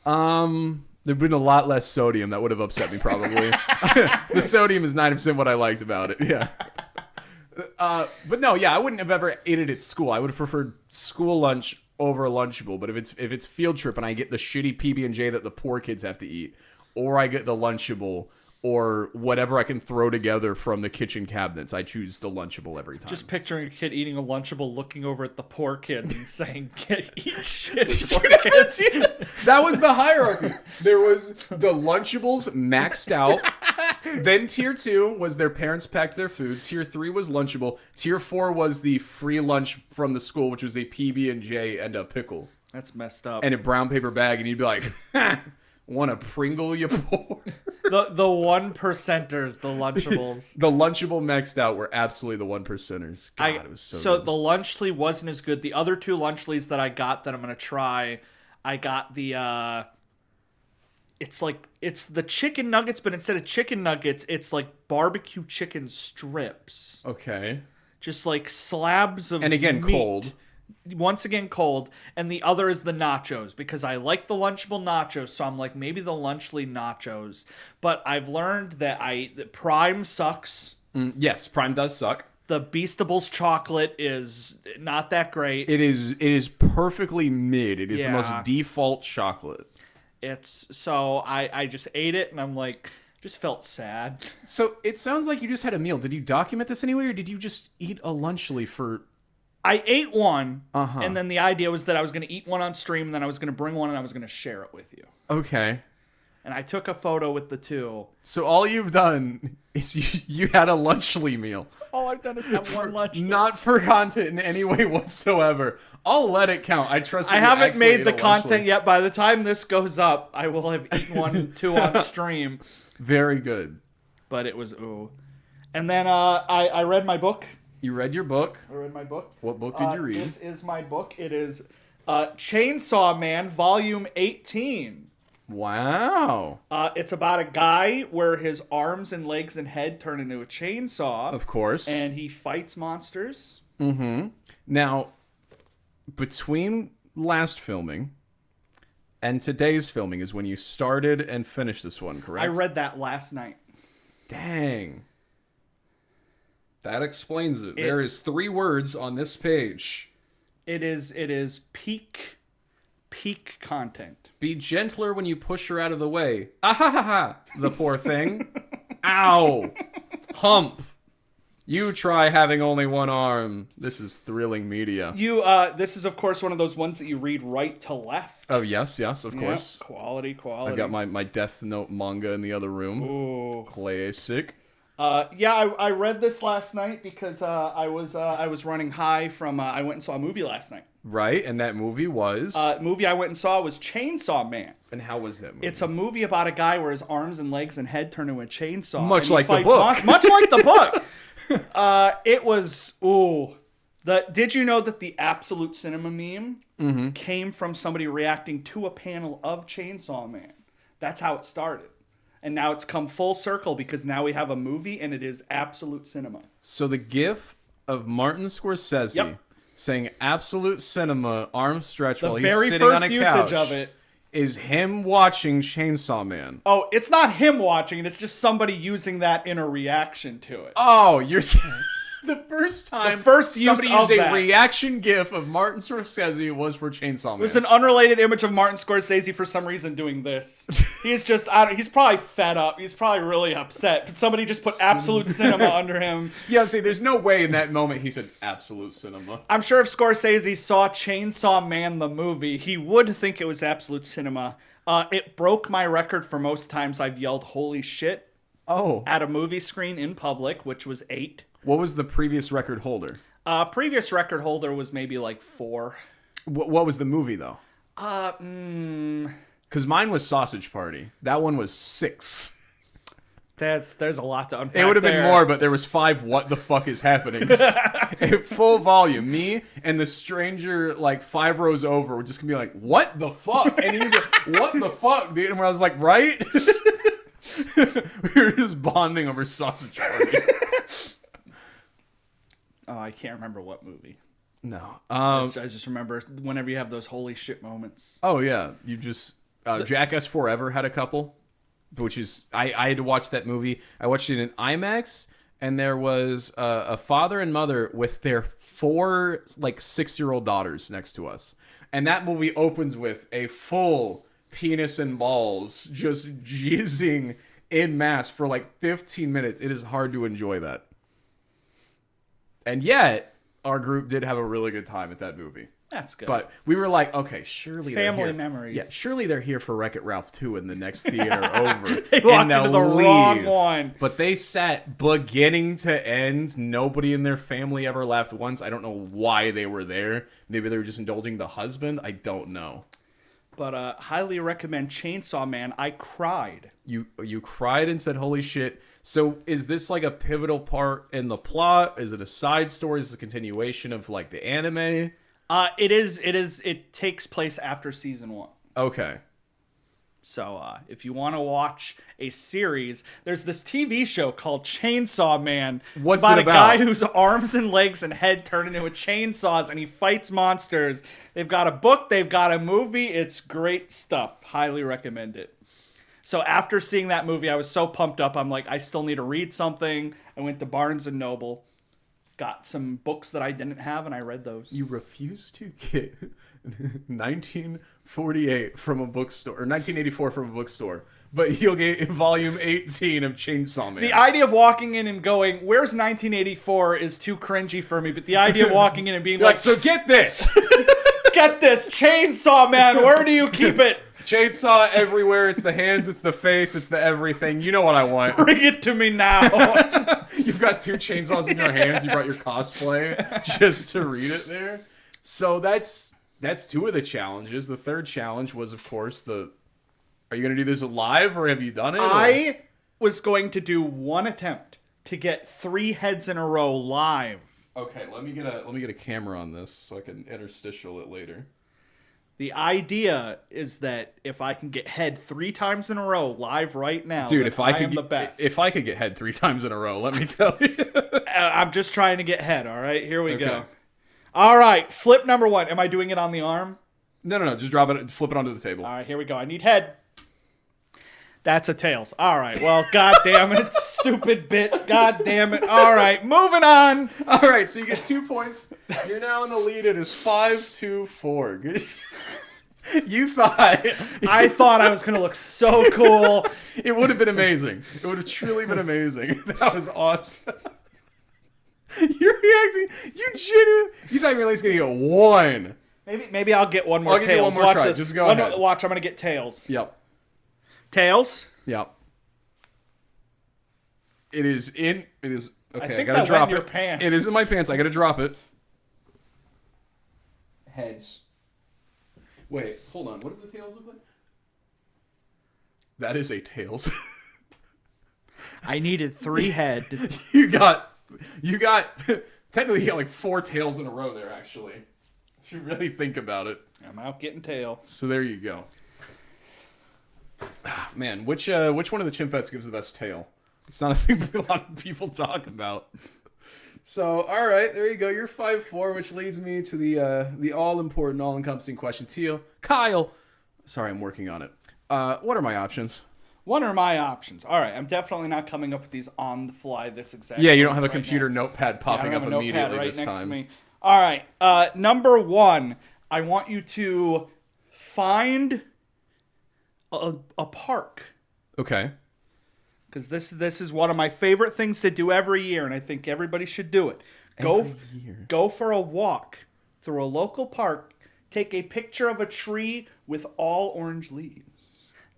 There'd been a lot less sodium. That would have upset me, probably. The sodium is 90% what I liked about it. Yeah. But no, yeah, I wouldn't have ever ate it at school. I would have preferred school lunch over a Lunchable. But if it's field trip and I get the shitty PB&J that the poor kids have to eat, or I get the Lunchable, or whatever I can throw together from the kitchen cabinets, I choose the Lunchable every time. Just picturing a kid eating a Lunchable, looking over at the poor kids and saying, eat shit, poor kids. That was the hierarchy. There was the Lunchables maxed out. Then tier 2 was their parents packed their food. Tier 3 was Lunchable. Tier 4 was the free lunch from the school, which was a PB&J and a pickle. That's messed up. And a brown paper bag, and you'd be like, want a Pringle, you poor? The 1%ers, the Lunchables. The Lunchable maxed out were absolutely the 1%ers. God, it was so good. The Lunchly wasn't as good. The other 2 Lunchlys that I got that I'm going to try, I got the... It's the chicken nuggets, but instead of chicken nuggets, it's like barbecue chicken strips. Okay. Just like slabs of And again, meat. cold. Once again, cold. And the other is the nachos, because I like the Lunchable nachos, so I'm like, maybe the Lunchly nachos. But I've learned that Prime sucks. Yes, Prime does suck. The Beastables chocolate is not that great. It is perfectly mid. It is the most default chocolate. So I just ate it, and I'm like, just felt sad. So it sounds like you just had a meal. Did you document this anyway, or did you just eat a Lunchly for... I ate one, and then the idea was that I was going to eat one on stream, and then I was going to bring one, and I was going to share it with you. Okay. And I took a photo with the 2. So all you've done is you had a Lunchly meal. All I've done is have one Lunchly. Not for content in any way whatsoever. I'll let it count. I trust. I haven't made the content yet. By the time this goes up, I will have eaten 1, 2 on stream. Very good. But it was ooh. And then I read my book. You read your book? I read my book. What book did you read? This is my book. It is Chainsaw Man, Volume 18. Wow. It's about a guy where his arms and legs and head turn into a chainsaw. Of course. And he fights monsters. Mm-hmm. Now, between last filming and today's filming is when you started and finished this one, correct? I read that last night. Dang. That explains it. There is 3 words on this page. It is peak Peak content. Be gentler when you push her out of the way. Ah ha ha ha. The poor thing. Ow. Hump. You try having only one arm. This is thrilling media. This is of course one of those ones that you read right to left. Oh yes, of course. Quality. I've got my Death Note manga in the other room. Ooh. Classic. I read this last night because I was running high from I went and saw a movie last night. Right, and that movie was... movie I went and saw was Chainsaw Man. And how was that movie? It's a movie about a guy where his arms and legs and head turn into a chainsaw. Much like the book. Much like the book. It was... Ooh. Did you know that the Absolute Cinema meme came from somebody reacting to a panel of Chainsaw Man? That's how it started. And now it's come full circle because now we have a movie and it is Absolute Cinema. So the gif of Martin Scorsese saying Absolute Cinema, arm stretch while he's sitting on a couch of it is him watching Chainsaw Man. Oh, it's not him watching it. It's just somebody using that in a reaction to it. Oh, you're... The first time somebody used a reaction gif of Martin Scorsese was for Chainsaw Man. It was an unrelated image of Martin Scorsese for some reason doing this. He's just, he's probably fed up. He's probably really upset. But somebody just put Absolute Cinema under him. Yeah, see, there's no way in that moment he said Absolute Cinema. I'm sure if Scorsese saw Chainsaw Man the movie, he would think it was Absolute Cinema. It broke my record for most times I've yelled "Holy shit" at a movie screen in public, which was 8. What was the previous record holder? Previous record holder was maybe like 4. What was the movie, though? Because mine was Sausage Party. That one was 6. There's a lot to unpack. It would have been more, but there was 5 what the fuck is happening at full volume. Me and the stranger like 5 rows over were just gonna be like, what the fuck? And he go, what the fuck, dude? And I was like, right? We were just bonding over Sausage Party. Oh, I can't remember what movie. No. I just remember whenever you have those holy shit moments. Oh, yeah. You just... Jackass Forever had a couple, which is... I had to watch that movie. I watched it in IMAX, and there was a father and mother with their 4, 6-year-old daughters next to us. And that movie opens with a full penis and balls just jizzing en masse for 15 minutes. It is hard to enjoy that. And yet, our group did have a really good time at that movie. That's good. But we were like, okay, surely family memories. Yeah, surely they're here for Wreck-It Ralph 2 in the next theater over. They walked into the wrong one. But they sat beginning to end. Nobody in their family ever laughed once. I don't know why they were there. Maybe they were just indulging the husband. I don't know. But highly recommend Chainsaw Man. I cried. You cried and said, holy shit. So is this a pivotal part in the plot? Is it a side story? Is it a continuation of the anime? It is. It takes place after season 1. Okay. So if you want to watch a series, there's this TV show called Chainsaw Man. What's it's about it about? A guy whose arms and legs and head turn into chainsaws, and he fights monsters. They've got a book. They've got a movie. It's great stuff. Highly recommend it. So after seeing that movie, I was so pumped up. I'm like, I still need to read something. I went to Barnes & Noble, got some books that I didn't have, and I read those. You refuse to get 1948 from a bookstore, or 1984 from a bookstore, but you'll get volume 18 of Chainsaw Man. The idea of walking in and going, where's 1984 is too cringy for me, but the idea of walking in and being like, so get this! Get this, Chainsaw Man, where do you keep it? Chainsaw everywhere. It's the hands, it's the face, it's the everything. You know what I want. Bring it to me now. You've got 2 chainsaws in your hands. You brought your cosplay just to read it there. So that's 2 of the challenges. The third challenge was, of course, are you going to do this live or have you done it? I was going to do one attempt to get 3 heads in a row live. Okay, let me get a camera on this so I can interstitial it later. The idea is that if I can get head 3 times in a row live right now, dude, I am the best. If I could get head 3 times in a row, let me tell you. I'm just trying to get head, all right? Here we go. All right, flip number 1. Am I doing it on the arm? No. Just drop it, flip it onto the table. All right, here we go. I need head. That's a tails. All right, well, god damn it. Stupid bit. God damn it. All right, moving on. All right, so you get 2 points. You're now in the lead. It is 5-4. Good. You thought I thought I was gonna look so cool. it would have been amazing. It would have truly been amazing. That was awesome. You're reacting. You thought you were at least gonna get one. Maybe I'll get one more. I'll give you one more try. Just go ahead. Watch. I'm gonna get tails. Yep. Tails. Yep. It is. Okay. I I think gotta that drop went in it. your pants. It is in my pants. I gotta drop it. Heads. Wait. Hold on. What does the tails look like? That is a tails. I needed 3 head. You got. Technically, you got like 4 tails in a row there. Actually, if you really think about it. I'm out getting tail. So there you go. Man, which one of the chimp pets gives the best tail? It's not a thing that a lot of people talk about. So, all right, there you go. You're 5'4", which leads me to the all-important, all-encompassing question. Teal, Kyle. Sorry, I'm working on it. What are my options? What are my options? All right, I'm definitely not coming up with these on the fly this exact. Yeah, you don't have a right computer now. notepad popping up immediately right this next time. To me. All right, number 1, I want you to find a park. Okay. Because this is one of my favorite things to do every year, and I think everybody should do it. Go for a walk through a local park. Take a picture of a tree with all orange leaves.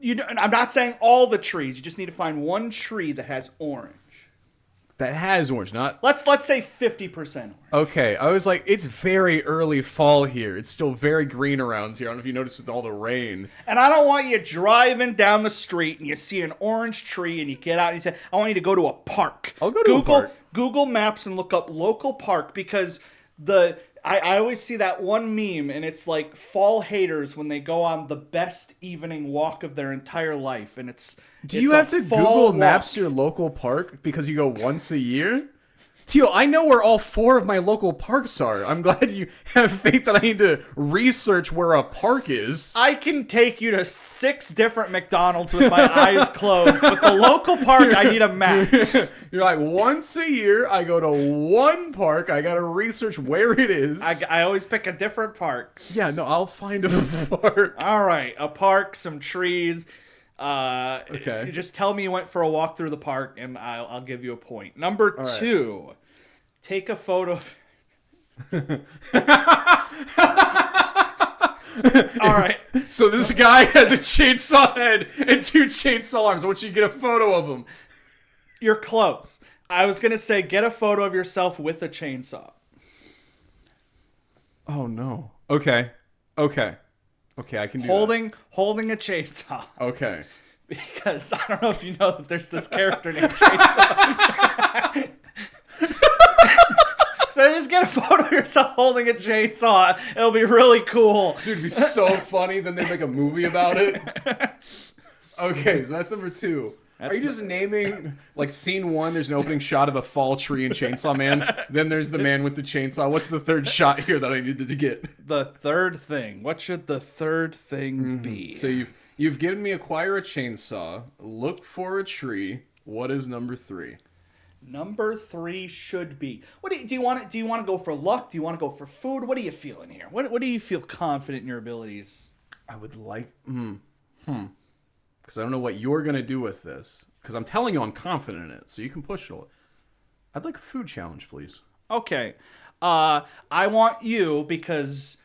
I'm not saying all the trees. You just need to find one tree that has orange. That has orange, not... Let's say 50% orange. Okay, I was like, it's very early fall here. It's still very green around here. I don't know if you noticed with all the rain. And I don't want you driving down the street and you see an orange tree and you get out and you say, I want you to go to a park. I'll go to a park. Google Maps and look up local park because I always see that one meme and it's like fall haters when they go on the best evening walk of their entire life and it's... Do you have to Google Maps your local park because you go once a year? Teal, I know where all 4 of my local parks are. I'm glad you have faith that I need to research where a park is. I can take you to 6 different McDonald's with my eyes closed, but the local park, I need a map. You're like, once a year, I go to one park. I gotta research where it is. I always pick a different park. Yeah, no, I'll find a park. All right, a park, some trees. Okay. Just tell me you went for a walk through the park, and I'll give you a point. Number 2, take a photo. All right. So this guy has a chainsaw head and 2 chainsaw arms. I want you to get a photo of him. You're close. I was gonna say get a photo of yourself with a chainsaw. Oh no. Okay, I can do holding a chainsaw. Okay. Because I don't know if you know that there's this character named Chainsaw. So just get a photo of yourself holding a chainsaw. It'll be really cool. Dude, it'd be so funny. Then they make a movie about it. Okay, so that's number 2. Are you just naming, like, scene 1, there's an opening shot of a fall tree and Chainsaw Man. Then there's the man with the chainsaw. What's the 3rd shot here that I needed to get? The 3rd thing. What should the 3rd thing be? So you've given me acquire a chainsaw, look for a tree. What is number 3? Number 3 should be. What do you want? Do you want to go for luck? Do you want to go for food? What are you feeling here? What do you feel confident in your abilities? I would like... Because I don't know what you're going to do with this. Because I'm telling you I'm confident in it, so you can push it. I'd like a food challenge, please. Okay. I want you, because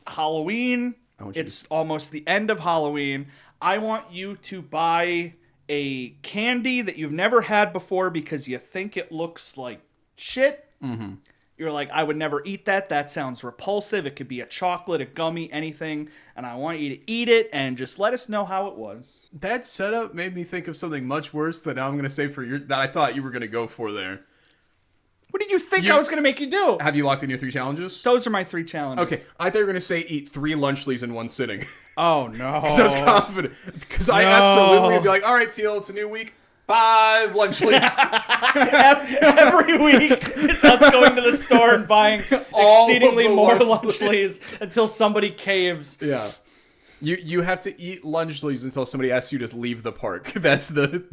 Halloween, it's almost the end of Halloween. I want you to buy a candy that you've never had before because you think it looks like shit. Mm-hmm. You're like, I would never eat that. That sounds repulsive. It could be a chocolate, a gummy, anything. And I want you to eat it and just let us know how it was. That setup made me think of something much worse that now I'm going to say that I thought you were going to go for there. What did you think I was going to make you do? Have you locked in your 3 challenges? Those are my 3 challenges. Okay, I thought you were going to say eat 3 Lunchables in one sitting. Oh, no. Because I was confident. Because I absolutely would be like, all right, Teal, it's a new week. 5 Lunchables. Every week, it's us going to the store and buying exceedingly more Lunchables until somebody caves. Yeah. You have to eat Lunchables until somebody asks you to leave the park. That's the...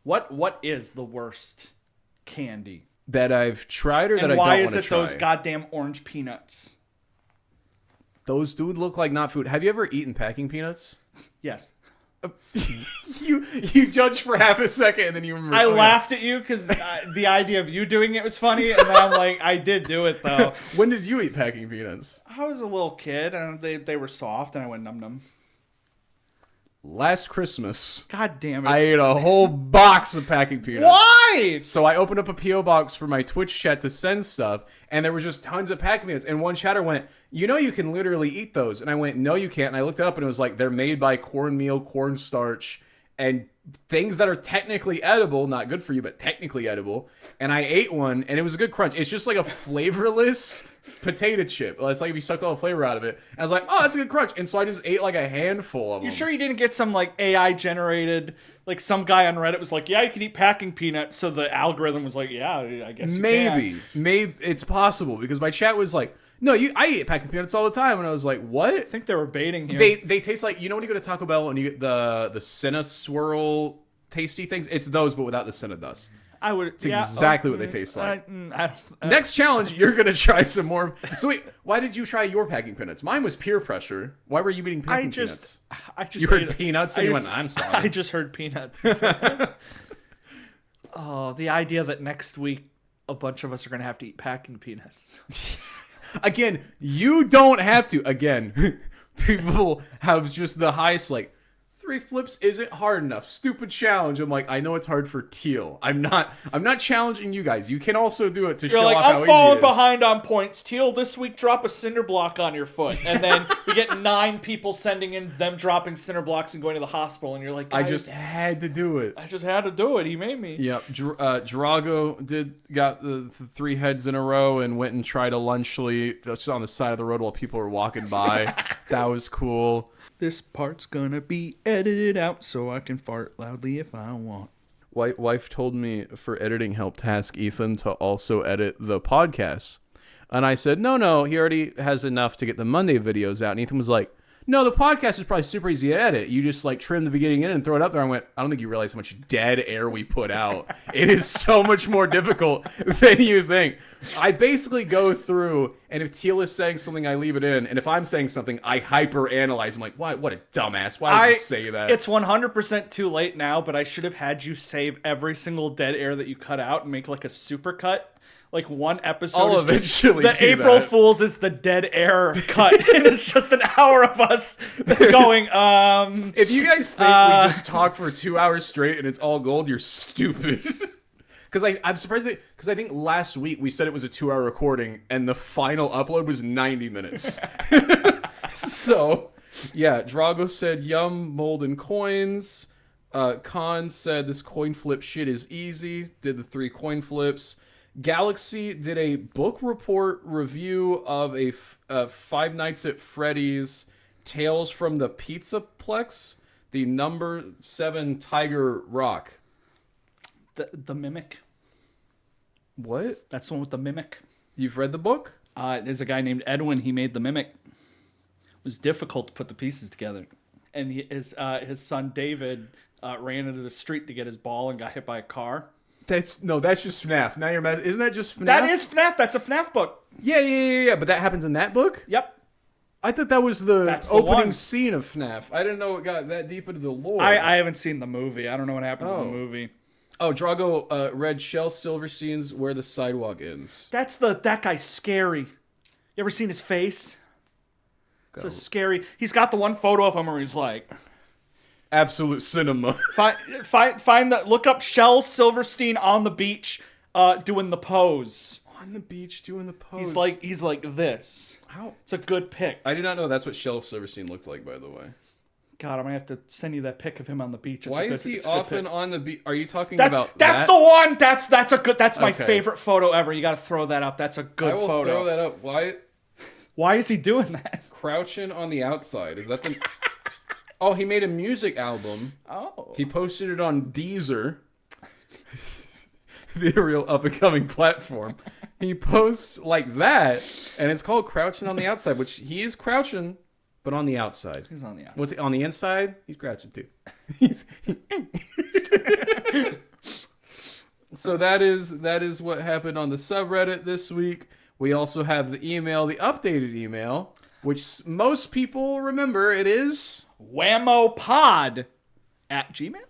What is the worst candy? That I've tried or that I don't why want is to it try? those goddamn orange peanuts? Those do look like not food. Have you ever eaten packing peanuts? Yes. You judged for half a second and then you remember. I laughed at you because the idea of you doing it was funny, and then I'm like, I did do it though. When did you eat packing peanuts? I was a little kid, and they were soft, and I went num num. Last Christmas, God damn it! I ate a whole box of packing peanuts. Why? So I opened up a P.O. box for my Twitch chat to send stuff, and there was just tons of packing peanuts. And one chatter went, you know you can literally eat those. And I went, no, you can't. And I looked up, and it was like, they're made by cornmeal, cornstarch, and things that are technically edible. Not good for you, but technically edible. And I ate one, and it was a good crunch. It's just like a flavorless potato chip. It's like if you suck all the flavor out of it. And I was like, oh, that's a good crunch. And so I just ate like a handful of them. You sure you didn't get some like AI generated, like some guy on Reddit was like, yeah, you can eat packing peanuts. So the algorithm was like, yeah, I guess you can. Maybe it's possible because my chat was like, no, I eat packing peanuts all the time. And I was like, what? I think they were baiting you. They taste like, you know when you go to Taco Bell and you get the Cinna Swirl tasty things? It's those, but without the Cinna dust. I would. It's exactly what they taste like. I Next challenge, you're going to try some more. So wait, why did you try your packing peanuts? Mine was peer pressure. Why were you eating packing peanuts? You heard peanuts and you went, I'm sorry. I just heard peanuts. Oh, the idea that next week a bunch of us are going to have to eat packing peanuts. Again, you don't have to. Again, people have just the highest, like, 3 flips isn't hard enough. Stupid challenge. I'm like, I know it's hard for Teal. I'm not challenging you guys. You can also do it to show off how easy it is. I'm falling behind on points. Teal, this week drop a cinder block on your foot. And then you get 9 people sending in them dropping cinder blocks and going to the hospital. And you're like, I just had to do it. I just had to do it. He made me. Yep. Drago got the 3 heads in a row and went and tried a lunchly just on the side of the road while people were walking by. That was cool. This part's gonna be edited out so I can fart loudly if I want. Wife told me for editing help to ask Ethan to also edit the podcast. And I said, no, he already has enough to get the Monday videos out. And Ethan was like, no, the podcast is probably super easy to edit. You just like trim the beginning in and throw it up there. I went, I don't think you realize how much dead air we put out. It is so much more difficult than you think. I basically go through, and if Teal is saying something, I leave it in. And if I'm saying something, I hyper-analyze. I'm like, why? What a dumbass. Why did you say that? It's 100% too late now, but I should have had you save every single dead air that you cut out and make like a super cut. Like one episode I'll is eventually just the April Fool's is the dead air cut, and it's just an hour of us going. If you guys think we just talk for 2 hours straight and it's all gold, you're stupid. Because I'm surprised because I think last week we said it was a 2-hour recording and the final upload was 90 minutes. So yeah, Drago said yum, mold and coins. Khan said this coin flip shit is easy. Did the 3 coin flips. Galaxy did a book report review of a Five Nights at Freddy's Tales from the Pizzaplex, the number 7 Tiger Rock. The Mimic. What? That's the one with the Mimic. You've read the book? There's a guy named Edwin. He made the Mimic. It was difficult to put the pieces together. And his son David ran into the street to get his ball and got hit by a car. That's just FNAF. Now you're isn't that just FNAF? That is FNAF. That's a FNAF book. Yeah. But that happens in that book? Yep. I thought that was the opening scene of FNAF. I didn't know it got that deep into the lore. I haven't seen the movie. I don't know what happens in the movie. Oh, Drago read Shel Silverstein's Where the Sidewalk Ends. That guy's scary. You ever seen his face? It's a scary. He's got the one photo of him where he's like absolute cinema. Find the look up Shel Silverstein on the beach doing the pose. On the beach doing the pose. He's like this. How? It's a good pic. I did not know that's what Shel Silverstein looked like, by the way. God, I'm gonna have to send you that pic of him on the beach. Why is he often on the beach? Are you talking about that's that? The one. That's a good. That's my favorite photo ever. You got to throw that up. That's a good photo. I will throw that up. Why is he doing that? Crouching on the outside. Is that the? Oh, he made a music album. Oh. He posted it on Deezer. The real up-and-coming platform. He posts like that, and it's called Crouching on the Outside, which he is crouching, but on the outside. He's on the outside. What's he, on the inside? He's crouching too. So that is what happened on the subreddit this week. We also have the email, the updated email. which most people remember. It is WhammoPod at Gmail.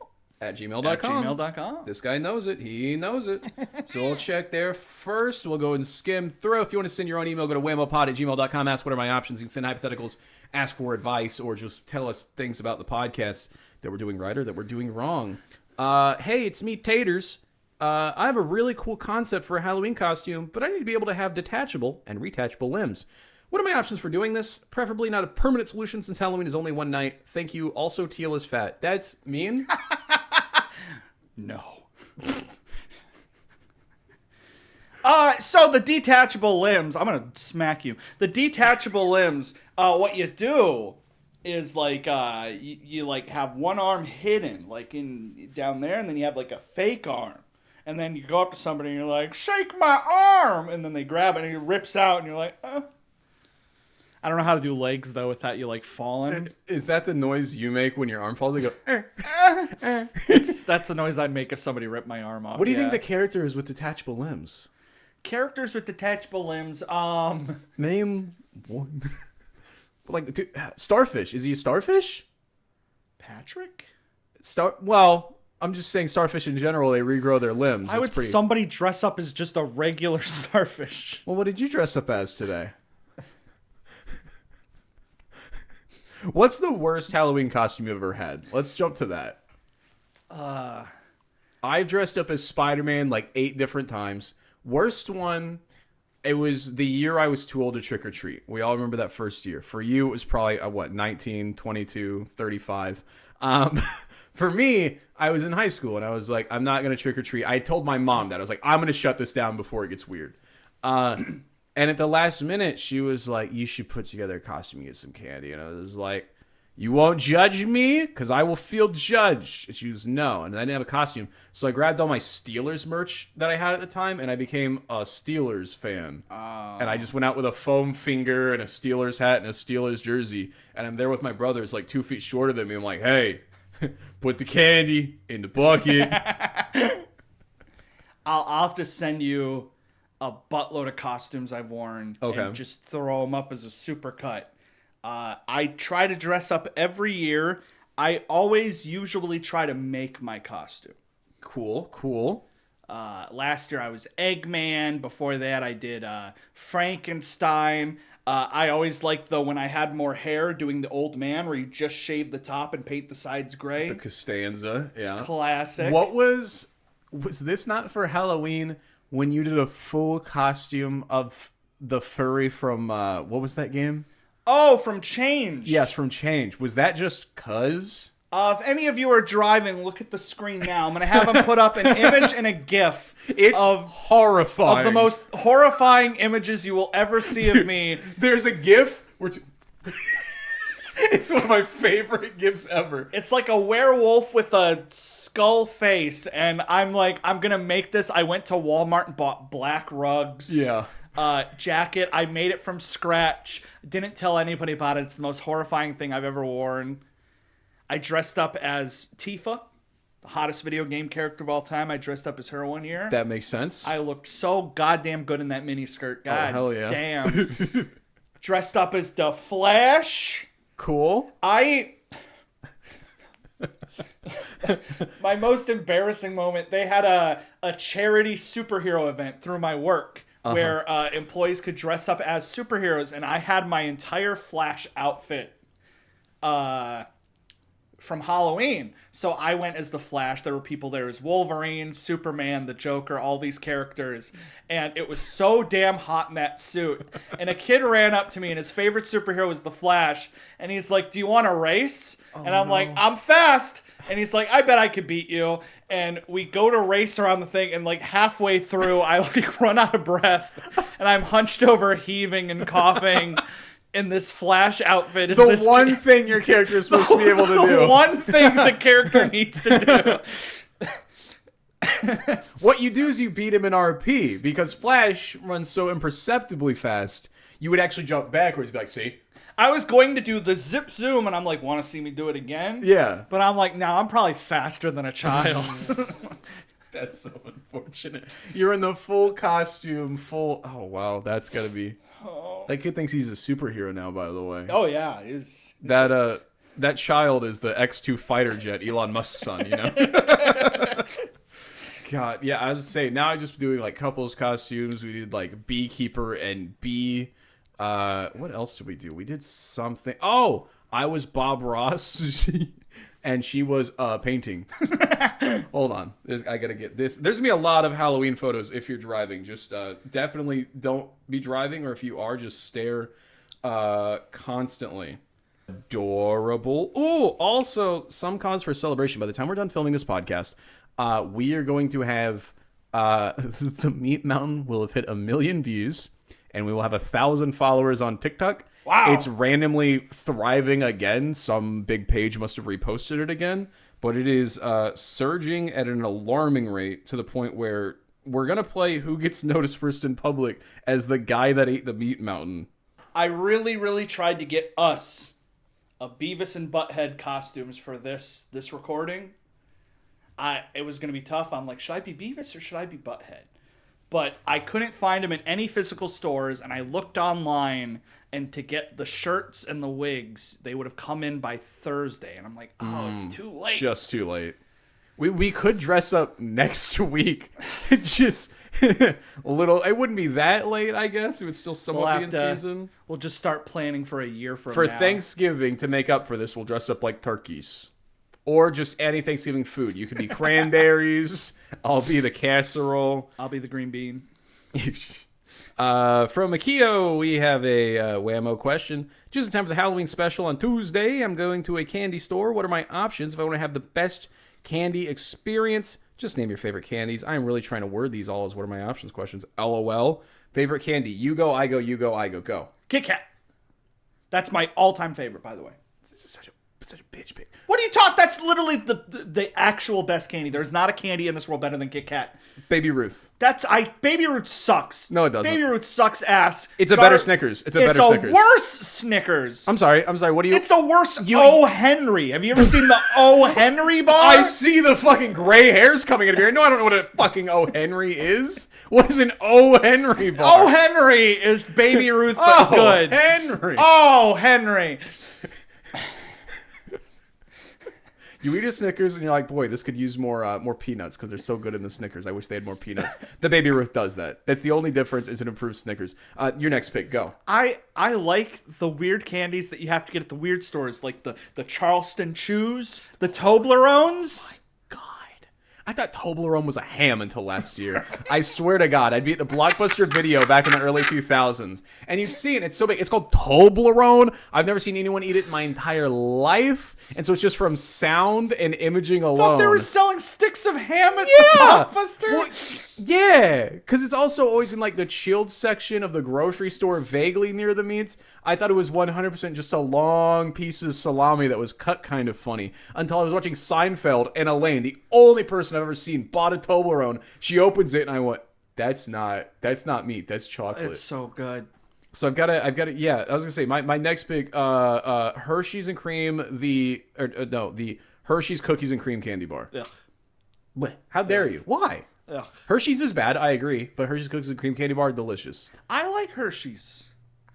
at gmail.com. At gmail.com. This guy knows it. He knows it. So we'll check there first. We'll go and skim through. If you want to send your own email, go to whammopod at gmail.com. Ask what are my options. You can send hypotheticals, ask for advice, or just tell us things about the podcast that we're doing right or that we're doing wrong. Hey, it's me, Taters. I have a really cool concept for a Halloween costume, but I need to be able to have detachable and retachable limbs. What are my options for doing this? Preferably not a permanent solution since Halloween is only one night. Thank you. Also, Teal is fat. That's mean. No. So the detachable limbs, I'm gonna smack you. The detachable limbs, what you do is like you like have one arm hidden like in down there, and then you have like a fake arm, and then you go up to somebody and you're like, shake my arm, and then they grab it and it rips out, and you're like, I don't know how to do legs though without you like falling. Is that the noise you make when your arm falls? You go, That's the noise I'd make if somebody ripped my arm off. What do you think the character is with detachable limbs? Characters with detachable limbs, Name one. Like, dude, starfish. Is he a starfish? Patrick? Well, I'm just saying starfish in general, they regrow their limbs. Why would somebody dress up as just a regular starfish? Well, what did you dress up as today? What's the worst Halloween costume you've ever had? Let's jump to that. I've dressed up as Spider-Man like 8 different times. Worst one, it was the year I was too old to trick or treat. We all remember that first year. For you, it was probably, 19, 22, 35. For me, I was in high school, and I was like, I'm not going to trick or treat. I told my mom that. I was like, I'm going to shut this down before it gets weird. And at the last minute, she was like, you should put together a costume and get some candy. And I was like, you won't judge me? Because I will feel judged. And she was, no. And I didn't have a costume. So I grabbed all my Steelers merch that I had at the time, and I became a Steelers fan. Oh. And I just went out with a foam finger and a Steelers hat and a Steelers jersey. And I'm there with my brothers, like 2 feet shorter than me. I'm like, hey, put the candy in the bucket. I'll have to send you a buttload of costumes I've worn and just throw them up as a supercut. I try to dress up every year. I always usually try to make my costume. Cool. Last year I was Eggman. Before that I did Frankenstein. I always liked, though, when I had more hair, doing the old man where you just shave the top and paint the sides gray. The Costanza, yeah. It's classic. What was this not for Halloween when you did a full costume of the furry from, what was that game? Oh, from Change. Yes, from Change. Was that just 'cause? If any of you are driving, look at the screen now. I'm going to have them put up an image and a GIF. It's horrifying. Of the most horrifying images you will ever see of me. There's a GIF. It's one of my favorite GIFs ever. It's like a werewolf with a skull face, and I'm like, I'm going to make this. I went to Walmart and bought black rugs. Yeah. Jacket. I made it from scratch. Didn't tell anybody about it. It's the most horrifying thing I've ever worn. I dressed up as Tifa, the hottest video game character of all time. I dressed up as her one year. That makes sense. I looked so goddamn good in that miniskirt. God hell yeah. damn. Dressed up as the Flash. Cool. My most embarrassing moment, they had a charity superhero event through my work where employees could dress up as superheroes, and I had my entire Flash outfit from Halloween. So I went as the Flash. There were people there as Wolverine, Superman, the Joker, all these characters. And it was so damn hot in that suit. And a kid ran up to me, and his favorite superhero was the Flash. And he's like, do you want to race? And I'm like, I'm fast. And he's like, I bet I could beat you. And we go to race around the thing, and like halfway through, I like run out of breath. And I'm hunched over, heaving and coughing. In this Flash outfit is the one thing your character is supposed to be able to do. The one thing the character needs to do. What you do is you beat him in RP, because Flash runs so imperceptibly fast, you would actually jump backwards and be like, see? I was going to do the zip zoom, and I'm like, want to see me do it again? Yeah. But I'm like, no, I'm probably faster than a child. That's so unfortunate. You're in the full costume, oh wow, that's gotta be. That kid thinks he's a superhero now, by the way. Oh yeah, that child is the X2 fighter jet, Elon Musk's son, you know? God, yeah, I was saying, now I just doing like couples costumes. We did like beekeeper and bee. What else did we do? We did something. Oh, I was Bob Ross and she was painting. Hold on. I gotta get this. There's gonna be a lot of Halloween photos if you're driving. Just definitely don't be driving, or if you are, just stare constantly. Adorable. Ooh, also some cause for celebration. By the time we're done filming this podcast, we are going to have the Meat Mountain will have hit 1 million views, and we will have 1,000 followers on TikTok. Wow. It's randomly thriving again. Some big page must have reposted it again, but it is surging at an alarming rate to the point where we're going to play Who Gets Noticed First in Public as the guy that ate the Meat Mountain. I really, really tried to get us a Beavis and Butthead costumes for this recording. It was going to be tough. I'm like, should I be Beavis or should I be Butthead? But I couldn't find them in any physical stores, and I looked online, and to get the shirts and the wigs, they would have come in by Thursday. And I'm like, oh, it's too late. Just too late. We could dress up next week. Just a little. It wouldn't be that late, I guess. It would still somewhat be in season. We'll just start planning for a year from for now. Thanksgiving, to make up for this, we'll dress up like turkeys. Or just any Thanksgiving food. You could be cranberries. I'll be the casserole. I'll be the green bean. From Akio, we have a Whammo question. Just in time for the Halloween special on Tuesday, I'm going to a candy store. What are my options if I want to have the best candy experience? Just name your favorite candies. I'm really trying to word these all as what are my options questions. LOL. Favorite candy. You go, I go, you go, I go, go. Kit Kat. That's my all-time favorite, by the way. This is such a bitch pick. What are you talking? That's literally the actual best candy. There's not a candy in this world better than Kit Kat. Baby Ruth. Baby Ruth sucks. No, it doesn't. Baby Ruth sucks ass. It's a better Snickers. It's a worse Snickers. I'm sorry. What do you? It's a worse O. Henry. Have you ever seen the O. Henry bar? I see the fucking gray hairs coming out of here. No, I don't know what a fucking O. Henry is. What is an O. Henry bar? O. Henry is Baby Ruth, but good. Henry. Oh, Henry. You eat a Snickers and you're like, boy, this could use more peanuts because they're so good in the Snickers. I wish they had more peanuts. The Baby Ruth does that. That's the only difference. Is an improved Snickers. Your next pick, go. I like the weird candies that you have to get at the weird stores, like the Charleston Chews, the Toblerones. I thought Toblerone was a ham until last year. I swear to God, I'd be at the Blockbuster Video back in the early 2000s, and you'd see it. It's so big. It's called Toblerone. I've never seen anyone eat it in my entire life, and so it's just from sound and imaging alone. I thought they were selling sticks of ham at the Blockbuster. Well, yeah, because it's also always in like the chilled section of the grocery store, vaguely near the meats. I thought it was 100% just a long piece of salami that was cut kind of funny until I was watching Seinfeld, and Elaine, the only person I've ever seen, bought a Toblerone. She opens it and I went, that's not meat, that's chocolate. It's so good. So I've got to, yeah, I was gonna say my next pick, Hershey's and cream, the Hershey's cookies and cream candy bar. Ugh. How dare you? Why? Ugh. Hershey's is bad, I agree, but Hershey's cookies and cream candy bar, delicious. I like Hershey's.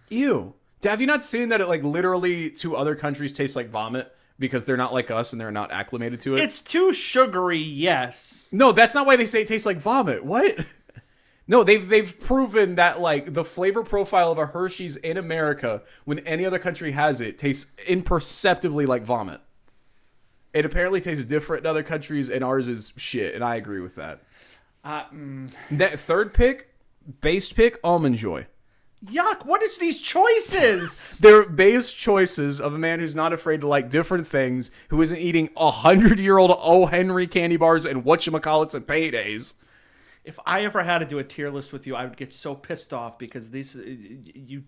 Ew. Have you not seen that it like literally to other countries tastes like vomit because they're not like us and they're not acclimated to it? It's too sugary, yes. No, that's not why they say it tastes like vomit. What? No, they've proven that like the flavor profile of a Hershey's in America when any other country has it tastes imperceptibly like vomit. It apparently tastes different in other countries, and ours is shit, and I agree with that. That third pick, based pick, Almond Joy. Yuck, what is these choices? They're based choices of a man who's not afraid to like different things, who isn't eating 100-year-old O. Henry candy bars and whatchamacallits and paydays. If I ever had to do a tier list with you, I would get so pissed off because you're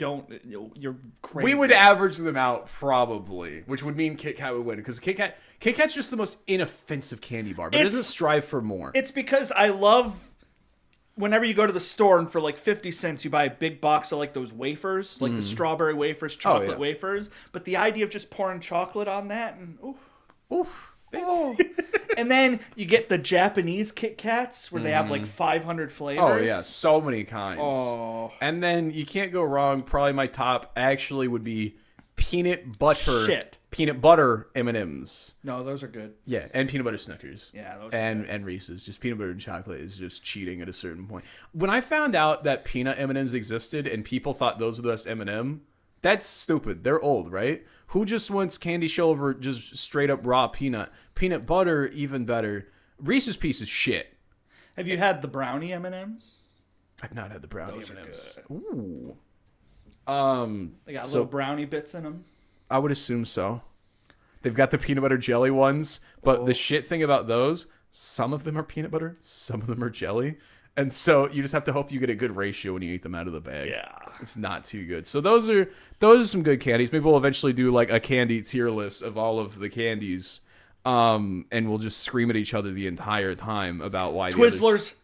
crazy. We would average them out probably, which would mean Kit Kat would win because Kit Kat's just the most inoffensive candy bar, but it doesn't strive for more. It's because I love whenever you go to the store and for like 50 cents you buy a big box of like those wafers, like the strawberry wafers, chocolate wafers, but the idea of just pouring chocolate on that and oof. Oh. And then you get the Japanese Kit Kats where they have like 500 flavors. Oh yeah, so many kinds. Oh. And then you can't go wrong. Probably my top actually would be peanut butter M&Ms. No, those are good. Yeah, and peanut butter Snickers. Yeah, those and Reese's. Just peanut butter and chocolate is just cheating at a certain point. When I found out that peanut M&Ms existed and people thought those were the best M&M, that's stupid. They're old, right? Who just wants candy shell over just straight up raw peanut? Peanut butter, even better. Reese's Pieces shit. Have you had the brownie M&Ms? I've not had the brownie Those M&Ms. are good. Ooh. They got little brownie bits in them. I would assume so. They've got the peanut butter jelly ones, but the shit thing about those, some of them are peanut butter, some of them are jelly. And so you just have to hope you get a good ratio when you eat them out of the bag. Yeah. It's not too good. So those are some good candies. Maybe we'll eventually do like a candy tier list of all of the candies. And we'll just scream at each other the entire time about why Twizzlers.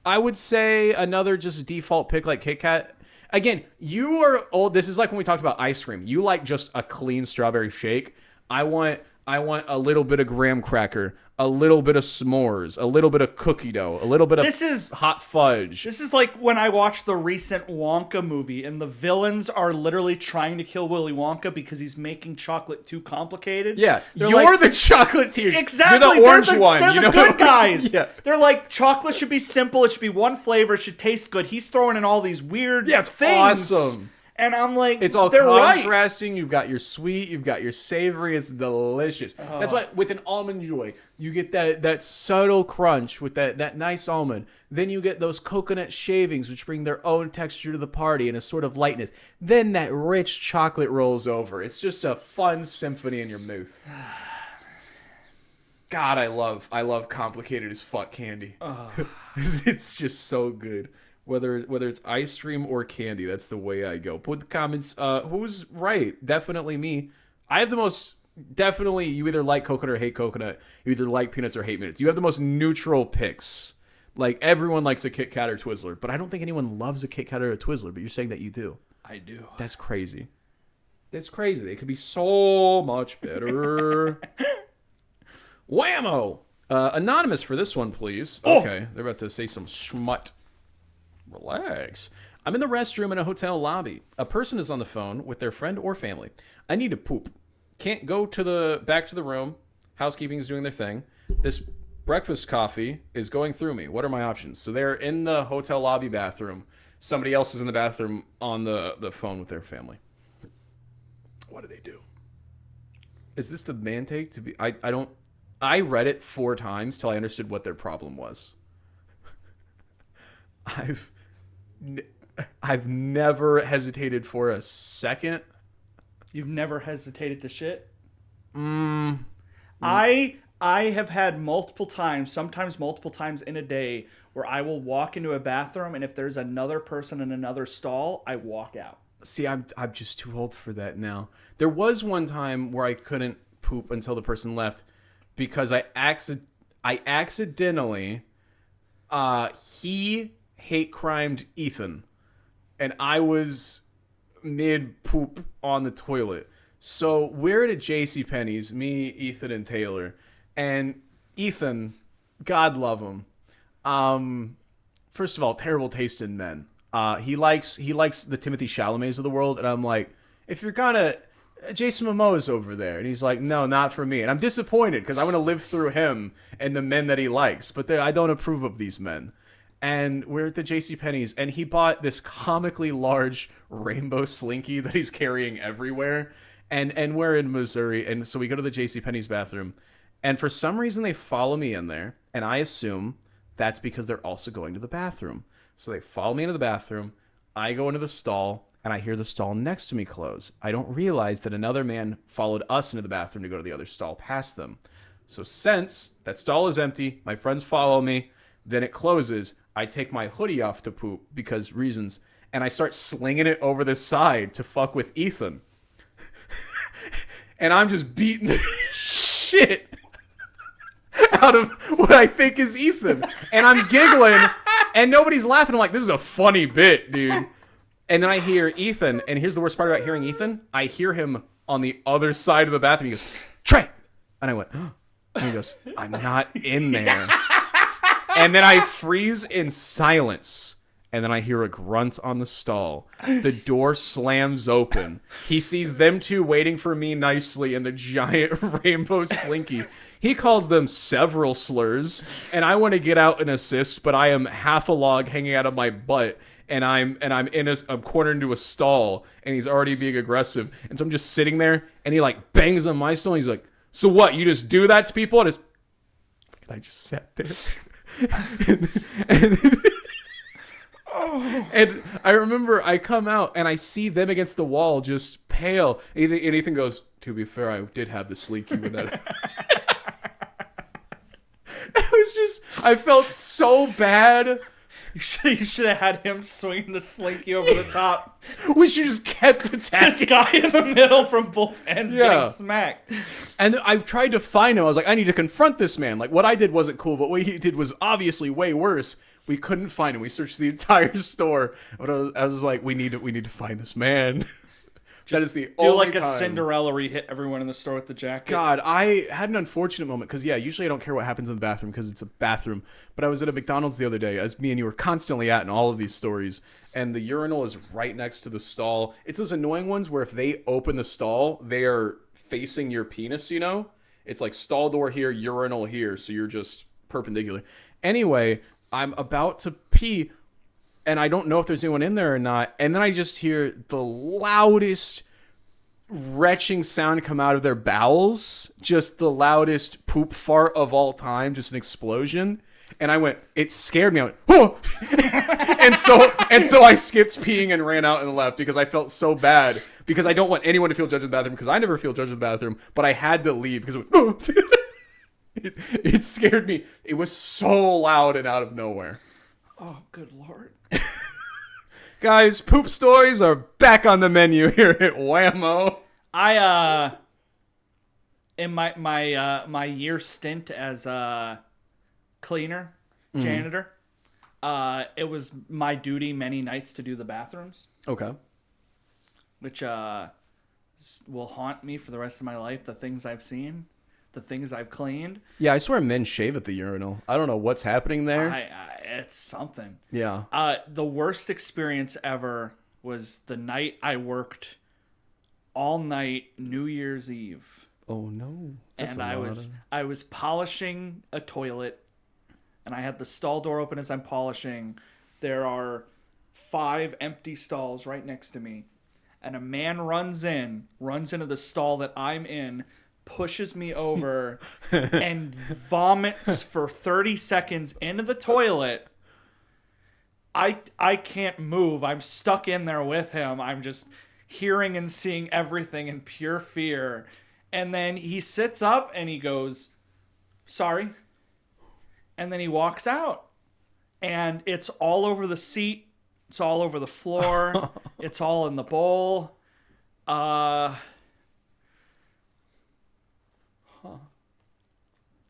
I would say another just default pick like Kit Kat. Again, you are old. This is like when we talked about ice cream. You like just a clean strawberry shake. I want a little bit of graham cracker, a little bit of s'mores, a little bit of cookie dough, a little bit of hot fudge. This is like when I watched the recent Wonka movie and the villains are literally trying to kill Willy Wonka because he's making chocolate too complicated. Yeah, They're you're the chocolatiers. Exactly. You're the orange one. They're the good guys. Yeah. They're like, chocolate should be simple. It should be one flavor. It should taste good. He's throwing in all these weird it's things. awesome. And I'm like, it's all they're contrasting. Right. You've got your sweet, you've got your savory. It's delicious. That's why with an Almond Joy, you get that subtle crunch with that nice almond. Then you get those coconut shavings, which bring their own texture to the party and a sort of lightness. Then that rich chocolate rolls over. It's just a fun symphony in your mouth. God, I love complicated as fuck candy. It's just so good. Whether it's ice cream or candy, that's the way I go. Put the comments. Who's right? Definitely me. I have the most. Definitely, you either like coconut or hate coconut. You either like peanuts or hate peanuts. You have the most neutral picks. Like everyone likes a Kit Kat or Twizzler, but I don't think anyone loves a Kit Kat or a Twizzler. But you're saying that you do. I do. That's crazy. That's crazy. They could be so much better. Whammo! Anonymous for this one, please. Okay, they're about to say some schmut. Relax. I'm in the restroom in a hotel lobby. A person is on the phone with their friend or family. I need to poop. Can't go back to the room. Housekeeping is doing their thing. This breakfast coffee is going through me. What are my options? So they're in the hotel lobby bathroom. Somebody else is in the bathroom on the phone with their family. What do they do? Is this the man take to be? I read it 4 times till I understood what their problem was. I've never hesitated for a second. You've never hesitated to shit? I have had multiple times, sometimes multiple times in a day, where I will walk into a bathroom and if there's another person in another stall, I walk out. See, I'm just too old for that now. There was one time where I couldn't poop until the person left because I accidentally he hate crimed Ethan, and I was mid poop on the toilet. So we're at a JCPenney's, me, Ethan, and Taylor, and Ethan, God love him. First of all, terrible taste in men. He likes the Timothy Chalamets of the world, and I'm like, if you're gonna, Jason Momoa's over there, and he's like, no, not for me, and I'm disappointed because I want to live through him and the men that he likes, but I don't approve of these men. And we're at the JCPenney's, and he bought this comically large rainbow slinky that he's carrying everywhere. And we're in Missouri, and so we go to the JCPenney's bathroom, and for some reason they follow me in there, and I assume that's because they're also going to the bathroom. So they follow me into the bathroom, I go into the stall, and I hear the stall next to me close. I don't realize that another man followed us into the bathroom to go to the other stall past them. So since that stall is empty, my friends follow me, then it closes. I take my hoodie off to poop because reasons, and I start slinging it over the side to fuck with Ethan. And I'm just beating the shit out of what I think is Ethan. And I'm giggling, and nobody's laughing. I'm like, this is a funny bit, dude. And then I hear Ethan, and here's the worst part about hearing Ethan. I hear him on the other side of the bathroom. He goes, Tre. And I went, and he goes, I'm not in there. And then I freeze in silence. And then I hear a grunt on the stall. The door slams open. He sees them two waiting for me nicely in the giant rainbow slinky. He calls them several slurs, and I want to get out and assist, but I am half a log hanging out of my butt, and I'm cornered into a stall, and he's already being aggressive. And so I'm just sitting there, and he like bangs on my stall, and he's like, "So what? You just do that to people?" And I just sat there. And I remember I come out and I see them against the wall, just pale. And Ethan goes, "To be fair, I did have the slinky with that." I felt so bad. You should have had him swinging the slinky over the top. We should just kept attacking this guy in the middle from both ends getting smacked. And I tried to find him. I was like, I need to confront this man. Like, what I did wasn't cool, but what he did was obviously way worse. We couldn't find him. We searched the entire store. But I was like, we need to find this man. That is the only like a time. Cinderella where you hit everyone in the store with the jacket. God, I had an unfortunate moment because, usually I don't care what happens in the bathroom because it's a bathroom. But I was at a McDonald's the other day, as me and you were constantly at in all of these stories, and the urinal is right next to the stall. It's those annoying ones where if they open the stall, they are facing your penis, you know? It's like stall door here, urinal here, so you're just perpendicular. Anyway, I'm about to pee, and I don't know if there's anyone in there or not. And then I just hear the loudest retching sound come out of their bowels. Just the loudest poop fart of all time. Just an explosion. And I went, it scared me. I went, oh! and so I skipped peeing and ran out and left because I felt so bad. Because I don't want anyone to feel judged in the bathroom because I never feel judged in the bathroom. But I had to leave because it went, oh! It scared me. It was so loud and out of nowhere. Oh, good Lord. Guys, poop stories are back on the menu here at Whammo. In my year stint as cleaner, janitor, it was my duty many nights to do the bathrooms. Okay. Which will haunt me for the rest of my life, the things I've seen. The things I've cleaned. Yeah, I swear men shave at the urinal. I don't know what's happening there. It's something. Yeah. The worst experience ever was the night I worked all night New Year's Eve. Oh no. That's and I was polishing a toilet, and I had the stall door open as I'm polishing. There are 5 empty stalls right next to me, and a man runs into the stall that I'm in, pushes me over and vomits for 30 seconds into the toilet. I can't move. I'm stuck in there with him. I'm just hearing and seeing everything in pure fear. And then he sits up and he goes, "Sorry." And then he walks out. And it's all over the seat. It's all over the floor. It's all in the bowl.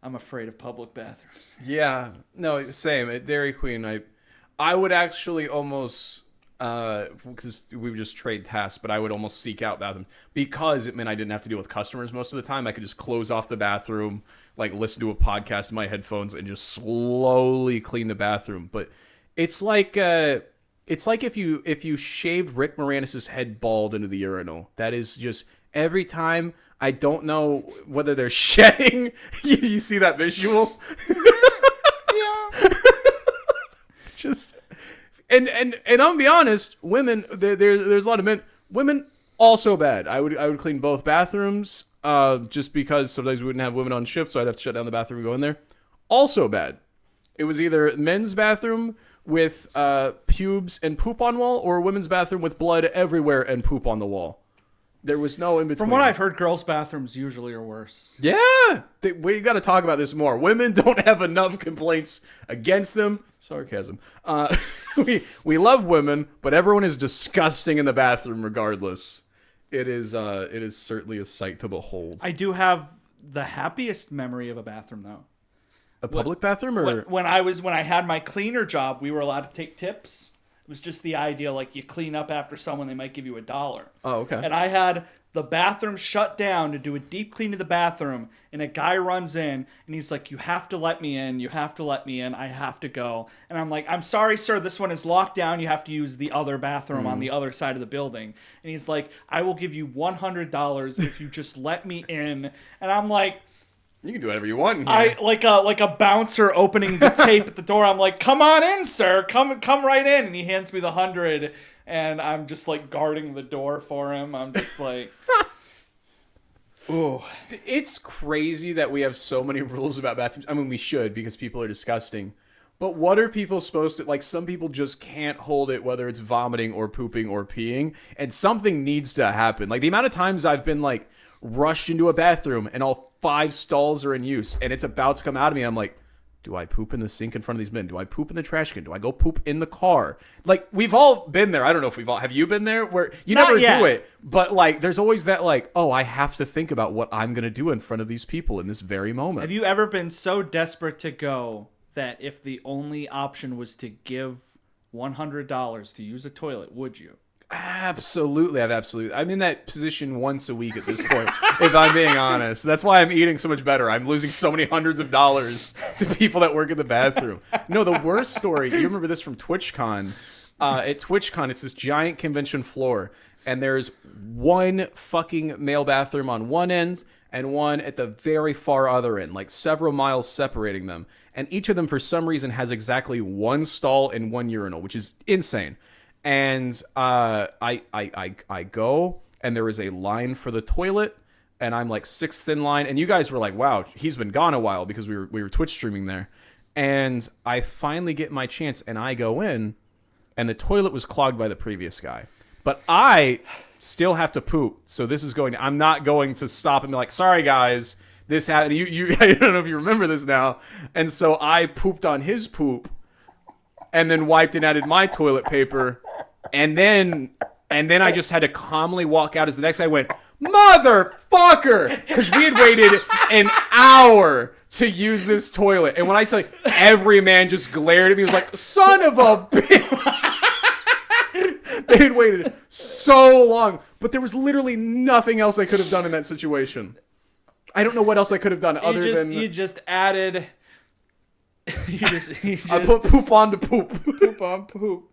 I'm afraid of public bathrooms. Yeah, no, same. At Dairy Queen, I would actually almost, because we would just trade tasks, but I would almost seek out bathrooms because it meant I didn't have to deal with customers most of the time. I could just close off the bathroom, like listen to a podcast in my headphones, and just slowly clean the bathroom. But it's like if you shaved Rick Moranis' head bald into the urinal. That is just every time. I don't know whether they're shedding. You see that visual? Yeah. Just and I'll be honest, women there's a lot of men. Women also bad. I would clean both bathrooms just because sometimes we wouldn't have women on shift, so I'd have to shut down the bathroom and go in there. Also bad. It was either men's bathroom with pubes and poop on wall or women's bathroom with blood everywhere and poop on the wall. There was no in between. From what I've heard, girls' bathrooms usually are worse. Yeah! We got to talk about this more. Women don't have enough complaints against them. Sarcasm. We love women, but everyone is disgusting in the bathroom regardless. It is certainly a sight to behold. I do have the happiest memory of a bathroom, though. A public bathroom? Or when I had my cleaner job, we were allowed to take tips. It was just the idea, like, you clean up after someone, they might give you $1. Oh, okay. And I had The bathroom shut down to do a deep clean of the bathroom, and a guy runs in, and he's like, you have to let me in, you have to let me in, I have to go. And I'm like, I'm sorry, sir, this one is locked down, you have to use the other bathroom on the other side of the building. And he's like, I will give you $100 if you just let me in. And I'm like, you can do whatever you want in here. like a bouncer opening the tape at the door. I'm like, come on in, sir, come right in. And he hands me the 100, and I'm just like guarding the door for him. I'm just like, ooh. It's crazy that we have so many rules about bathrooms. I mean, we should, because people are disgusting. But what are people supposed to... Like, some people just can't hold it, whether it's vomiting or pooping or peeing. And something needs to happen. Like, the amount of times I've been, like, rushed into a bathroom and all 5 stalls are in use, and it's about to come out of me. I'm like, do I poop in the sink in front of these men? Do I poop in the trash can? Do I go poop in the car? Like, we've all been there. I don't know if we've all... Have you been there? Where you Not never yet. do it. But, like, there's always that, like, oh, I have to think about what I'm going to do in front of these people in this very moment. Have you ever been so desperate to go that if the only option was to give $100 to use a toilet, would you? Absolutely. I'm in that position once a week at this point, if I'm being honest. That's why I'm eating so much better. I'm losing so many hundreds of dollars to people that work in the bathroom. No, the worst story, you remember this from TwitchCon. At TwitchCon, it's this giant convention floor, and there's one fucking male bathroom on one end and one at the very far other end, like several miles separating them. And each of them, for some reason, has exactly one stall and one urinal, which is insane. And I go, and there is a line for the toilet, and I'm like 6th in line. And you guys were like, wow, he's been gone a while, because we were Twitch streaming there. And I finally get my chance, and I go in, and the toilet was clogged by the previous guy. But I still have to poop, so this is going... I'm not going to stop and be like, sorry, guys, this happened. You I don't know if you remember this now. And so I pooped on his poop, and then wiped and added my toilet paper, and then I just had to calmly walk out as the next guy went, motherfucker, because we had waited an hour to use this toilet. And when I say every man just glared at me, was like, son of a bitch. They had waited so long, but there was literally nothing else I could have done in that situation. I don't know what else I could have done You just added... you just I put poop on to poop. poop on poop.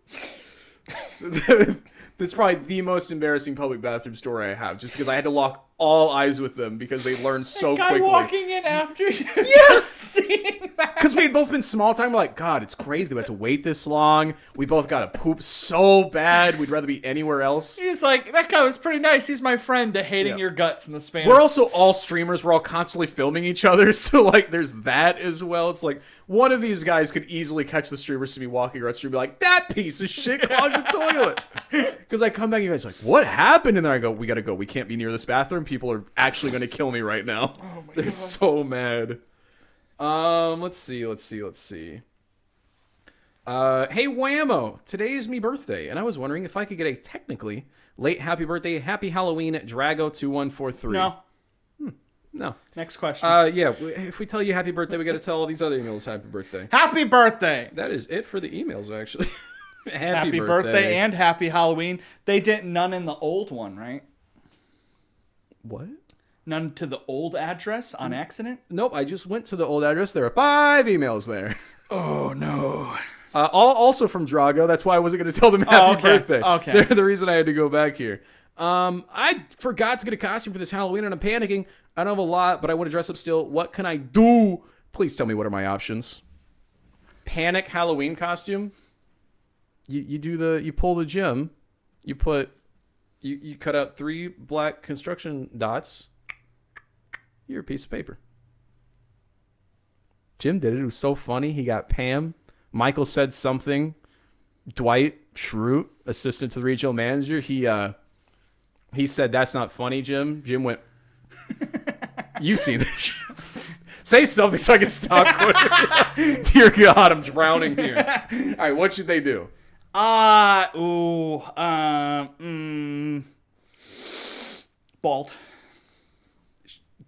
That's probably the most embarrassing public bathroom story I have, just because I had to lock all eyes with them because they learned so guy quickly. walking in after you. Yes! Seeing that. Because we had both been small time. We're like, God, it's crazy. We had to wait this long. We both got to poop so bad. We'd rather be anywhere else. He's like, that guy was pretty nice. He's my friend, to hating your guts in the span. We're also all streamers. We're all constantly filming each other. So, like, there's that as well. It's like, one of these guys could easily catch the streamers to be walking around the stream and be like, that piece of shit clogged the toilet. Because I come back and you guys are like, what happened? And then I go, we got to go. We can't be near this bathroom. People are actually going to kill me right now. Oh my They're God. so mad. Let's see. Hey, Whammo, today is me birthday, and I was wondering if I could get a technically late happy birthday, happy Halloween, Drago2143. No. No. Next question. Yeah, if we tell you happy birthday, we got to tell all these other emails happy birthday. Happy birthday. That is it for the emails, actually. Happy birthday and happy Halloween. They didn't none in the old one, right? What? None to the old address on accident? Nope, I just went to the old address. There are 5 emails there. Oh, no. All also from Drago. That's why I wasn't going to tell them happy birthday. Okay. They're the reason I had to go back here. I forgot to get a costume for this Halloween, and I'm panicking. I don't have a lot, but I want to dress up still. What can I do? Please tell me what are my options. Panic Halloween costume. You pull the gym. You cut out 3 black construction dots. You're a piece of paper. Jim did it. It was so funny. He got Pam. Michael said something. Dwight Schrute, assistant to the regional manager, he said, that's not funny, Jim. Jim went, you've seen this. Say something so I can stop quoting. Dear God, I'm drowning here. All right, what should they do? Bald.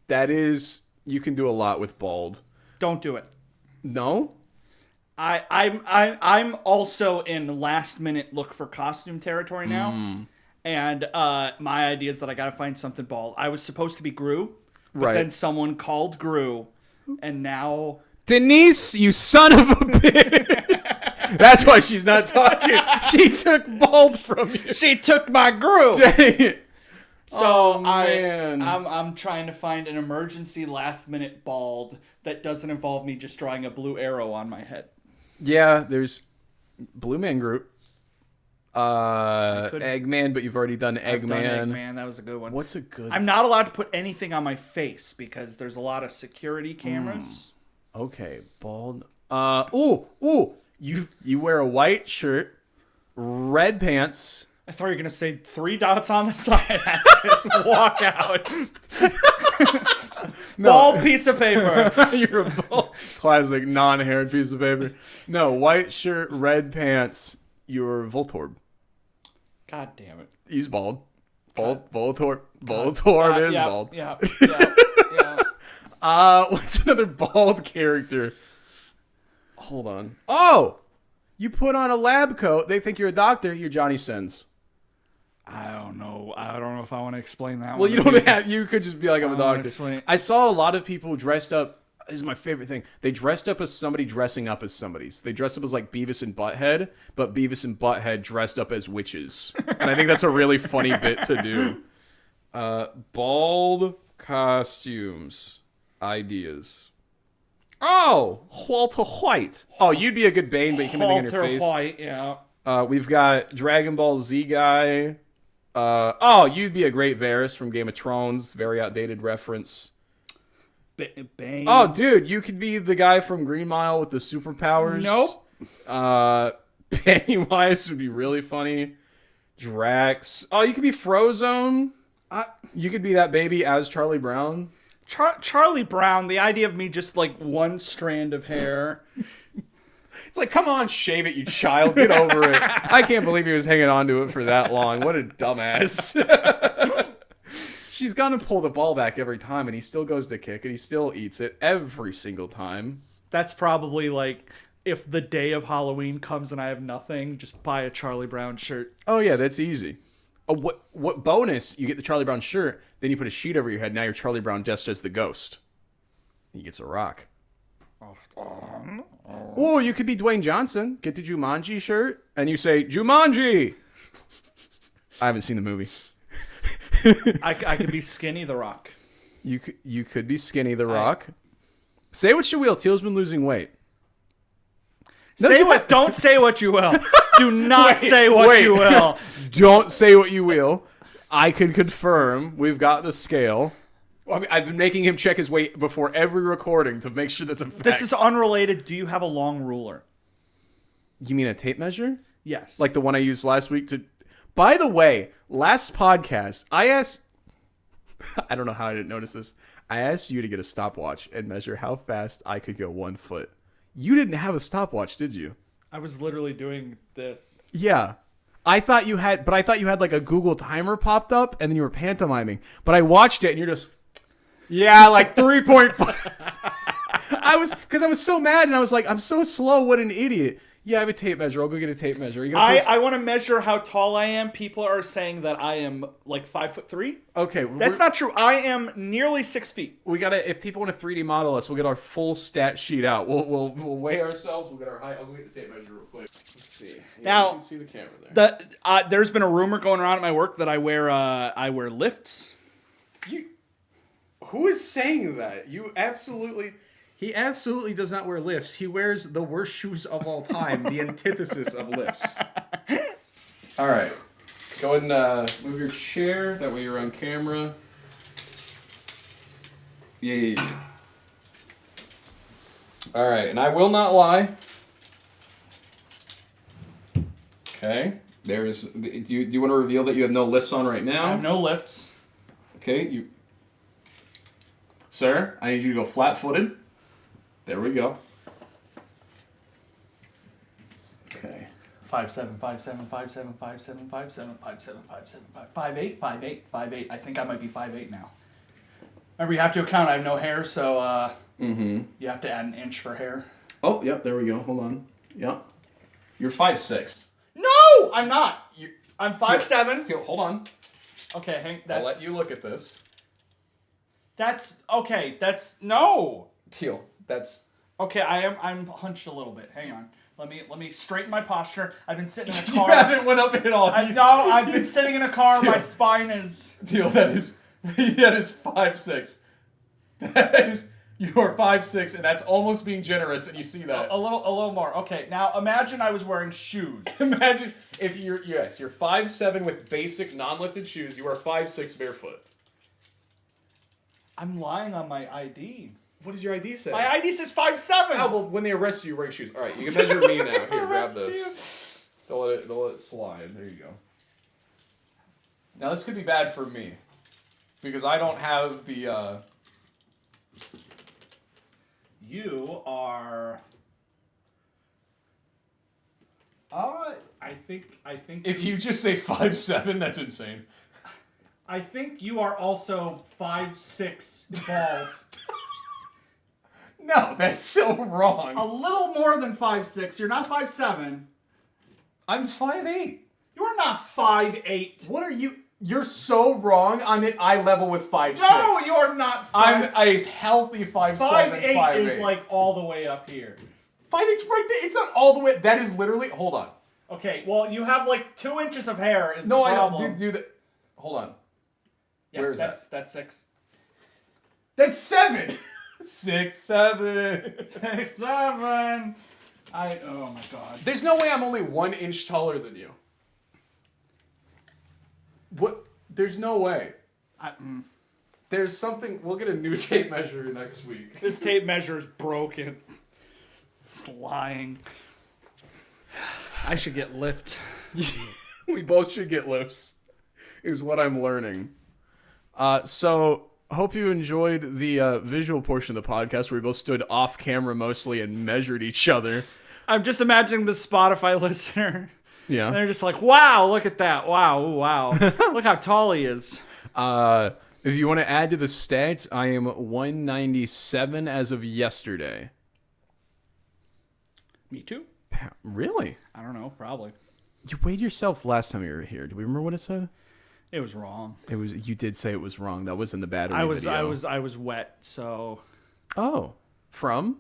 That is, you can do a lot with bald. Don't do it. No? I'm also in last minute look for costume territory now. And my idea is that I gotta find something bald. I was supposed to be Gru, but Right. then someone called Gru, and now Denise, you son of a bitch. That's why she's not talking. She took bald from you. she took my Gru. Dang it. So Oh, man. I'm trying to find an emergency last minute bald that doesn't involve me just drawing a blue arrow on my head. Yeah, there's Blue Man Group. Eggman, but you've already done I've done Eggman. Eggman, that was a good one. What's a good? I'm not allowed to put anything on my face because there's a lot of security cameras. Okay, bald. Ooh. You wear a white shirt, red pants. I thought you were gonna say 3 dots on the side as I walk out. Bald piece of paper. You're a bald, classic non-haired piece of paper. No, white shirt, red pants. You're Voltorb. God damn it. He's bald. Voltorb is yeah, bald. Yeah. What's another bald character? Hold on. Oh! You put on a lab coat, they think you're a doctor, you're Johnny Sins. I don't know if I want to explain that Well, one. you don't have, you could just be like, I'm a doctor. explain. I saw a lot of people dressed up, this is my favorite thing, they dressed up as somebody dressing up as somebody. So they dressed up as like Beavis and Butthead, but Beavis and Butthead dressed up as witches. And I think that's a really funny bit to do. Bald costumes. Ideas. Oh, Walter White. Oh, you'd be a good Bane, but you can make it in your face. White, yeah. We've got Dragon Ball Z guy. You'd be a great Varys from Game of Thrones. Very outdated reference. Bane. Oh, dude, you could be the guy from Green Mile with the superpowers. Nope. Pennywise would be really funny. Drax. Oh, you could be Frozone. You could be that baby as Charlie Brown. Charlie Brown, the idea of me just like one strand of hair. It's like, come on, shave it, you child. Get over it. I can't believe he was hanging on to it for that long. What a dumbass. She's gonna pull the ball back every time, and he still goes to kick, and he still eats it every single time. That's probably like if the day of Halloween comes and I have nothing, just buy a Charlie Brown shirt. Oh, yeah, that's easy. Oh, what bonus? You get the Charlie Brown shirt, then you put a sheet over your head. Now you're Charlie Brown just as the ghost. He gets a rock. Oh, you could be Dwayne Johnson. Get the Jumanji shirt, and you say, Jumanji! I haven't seen the movie. I could be Skinny the Rock. You could be Skinny the Rock. Say what you will. Teal's been losing weight. Don't say what you will. Do not say what you will. Don't say what you will. I can confirm we've got the scale. I mean, I've been making him check his weight before every recording to make sure that's a fact. This is unrelated. Do you have a long ruler? You mean a tape measure? Yes. Like the one I used last week to... By the way, last podcast, I asked... I don't know how I didn't notice this. I asked you to get a stopwatch and measure how fast I could go 1 foot. You didn't have a stopwatch, did you? I was literally doing this. Yeah. I thought you had like a Google timer popped up and then you were pantomiming. But I watched it and you're just... Yeah, like 3.5. I was so mad and I was like, I'm so slow. What an idiot. Yeah, I have a tape measure. I'll go get a tape measure. I want to measure how tall I am. People are saying that I am like 5'3". Okay. That's not true. I am nearly 6 feet. We gotta, if people want to 3D model us, we'll get our full stat sheet out. We'll weigh ourselves. We'll get our height. I'll go get the tape measure real quick. Let's see. Yeah, now, you can see the camera there. There's been a rumor going around at my work that I wear lifts. Who is saying that? He absolutely does not wear lifts. He wears the worst shoes of all time, the antithesis of lifts. All right. Go ahead and move your chair. That way you're on camera. Yeah. All right. And I will not lie. Okay. Do you want to reveal that you have no lifts on right now? I have no lifts. Okay. Sir, I need you to go flat-footed. There we go. Okay. 5'7", 5'7", 5'7", 5'7", 5'7", 5'7", 5'7", 5'7", 5'8", 5'8". I think I might be 5'8" now. Remember, you have to account I have no hair, so you have to add an inch for hair. Oh, yep, there we go. Hold on. Yep. You're 5'6". No, I'm not. I'm 5'7". Teal, hold on. Okay, Hank, I'll let you look at this. That's okay. That's no. Teal, that's Okay. I'm hunched a little bit. Hang on. Let me straighten my posture. I've been sitting in a you car. haven't went up at all. No, I've been sitting in a car. Teal. My spine is. Teal, that is 5'6". That is, you are 5'6", and that's almost being generous, and you see that. A little more. Okay, now imagine I was wearing shoes. Imagine if you're 5'7" with basic non-lifted shoes. You are 5'6" barefoot. I'm lying on my ID. What does your ID say? My ID says 5'7". Oh, well, when they arrest you, wearing shoes. All right, you can measure me now. Here, grab this. They'll let it slide. There you go. Now this could be bad for me because I don't have the. You are. I think. If you just say 5'7", that's insane. I think you are also 5'6" bald. No, that's so wrong. A little more than 5'6". You're not 5'7". I'm 5'8". You're not 5'8". What are you? You're so wrong. I'm at eye level with 5'6". No, you're not. I'm a healthy 5'7", 5'8" is like all the way up here. 5'8's right there. It's not all the way. That is literally. Hold on. Okay, well you have like 2 inches of hair. Is No, the I problem. don't. Do that. Hold on. Yeah, Where is that's 6. That's 7. 6, 7. 6, 7. Oh my god. There's no way I'm only 1 inch taller than you. What? There's no way. There's something. We'll get a new tape measure next week. This tape measure is broken. It's lying. I should get lift. We both should get lifts, is what I'm learning. So, hope you enjoyed the visual portion of the podcast where we both stood off camera mostly and measured each other. I'm just imagining the Spotify listener. Yeah. And they're just like, wow, look at that. Wow, ooh, wow. Look how tall he is. If you want to add to the stats, I am 197 as of yesterday. Me too. Really? I don't know, probably. You weighed yourself last time you were here. Do we remember what it said? It was wrong. It was. You did say it was wrong. That was in the battery I video. was wet, so Oh, from?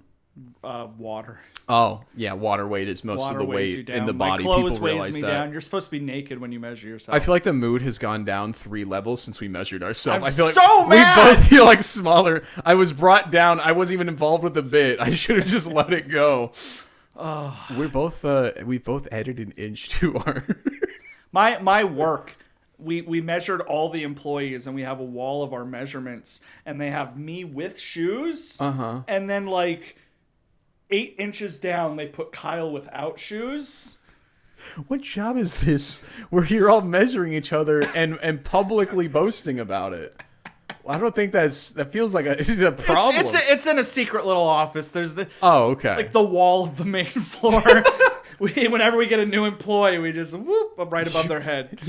water. Oh, yeah. Water weight is most Water of the weighs you weight down. in the body. My clothes People weighs realize me that. down. You're supposed to be naked when you measure yourself. I feel like the mood has gone down 3 levels since we measured ourselves. I'm I feel like so mad! We both feel like smaller. I was brought down. I wasn't even involved with the bit. I should have just let it go. We're both. We both added an inch to our. My work. We measured all the employees and we have a wall of our measurements and they have me with shoes. Uh-huh. And then like 8 inches down they put Kyle without shoes. What job is this where you're all measuring each other and publicly boasting about it? I don't think that feels like a problem. It's in a secret little office. There's the okay. like the wall of the main floor. Whenever we get a new employee, we just whoop up right above their head.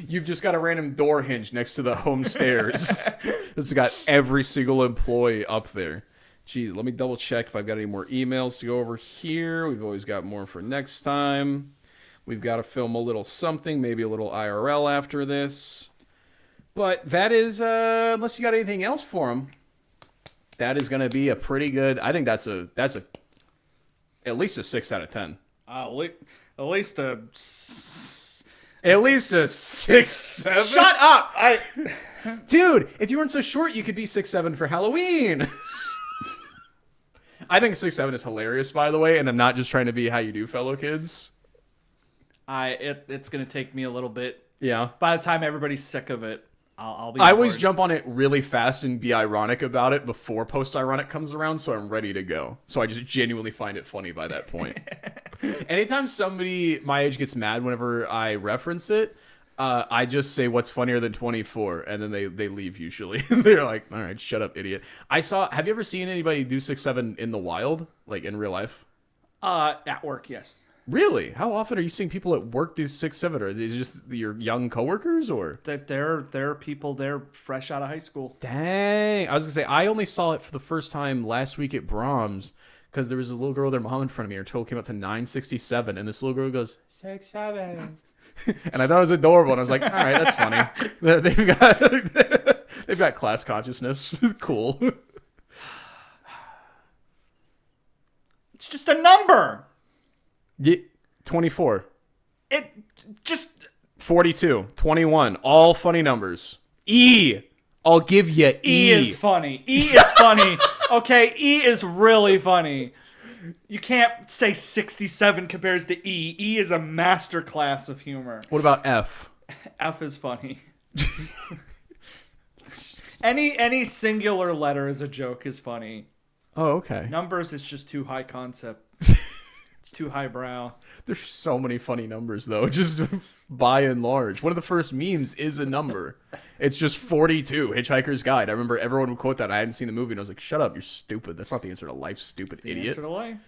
You've just got a random door hinge next to the home stairs. It's got every single employee up there. Geez, let me double check if I've got any more emails to go over here. We've always got more for next time. We've got to film a little something, maybe a little IRL after this. But that is, unless you got anything else for them, that is going to be a pretty good. I think that's at least a 6 out of 10. At least a 6, 7. Shut up! Dude, if you weren't so short, you could be 6'7" for Halloween. I think 6'7" is hilarious, by the way, and I'm not just trying to be how you do, fellow kids. It's gonna take me a little bit. Yeah. By the time everybody's sick of it, I'll be. I always bored. jump on it really fast and be ironic about it before post-ironic comes around, so I'm ready to go. So I just genuinely find it funny by that point. Anytime somebody my age gets mad whenever I reference it, I just say, what's funnier than 24? And then they leave usually. They're like, all right, shut up, idiot. Have you ever seen anybody do 6'7" in the wild, like in real life? At work, yes. Really? How often are you seeing people at work do 6'7"? Are these just your young coworkers, or? That they're people. They're fresh out of high school. Dang. I was gonna say I only saw it for the first time last week at Brahms because there was a little girl with their mom in front of me. Her total came out to 967, and this little girl goes 6'7". And I thought it was adorable, and I was like, all right, that's funny. They've got class consciousness. Cool. It's just a number. Yeah, 24. It just 42, 21, all funny numbers. E. I'll give you E. E is funny. E is funny. Okay, E is really funny. You can't say 67 compares to E. E is a master class of humor. What about F? F is funny. Any singular letter as a joke is funny. Oh, okay. Numbers is just too high concept. It's too highbrow. There's so many funny numbers, though, just by and large. One of the first memes is a number. It's just 42, Hitchhiker's Guide. I remember everyone would quote that. I hadn't seen the movie, and I was like, shut up, you're stupid. That's not the answer to life, stupid idiot. Answer to life.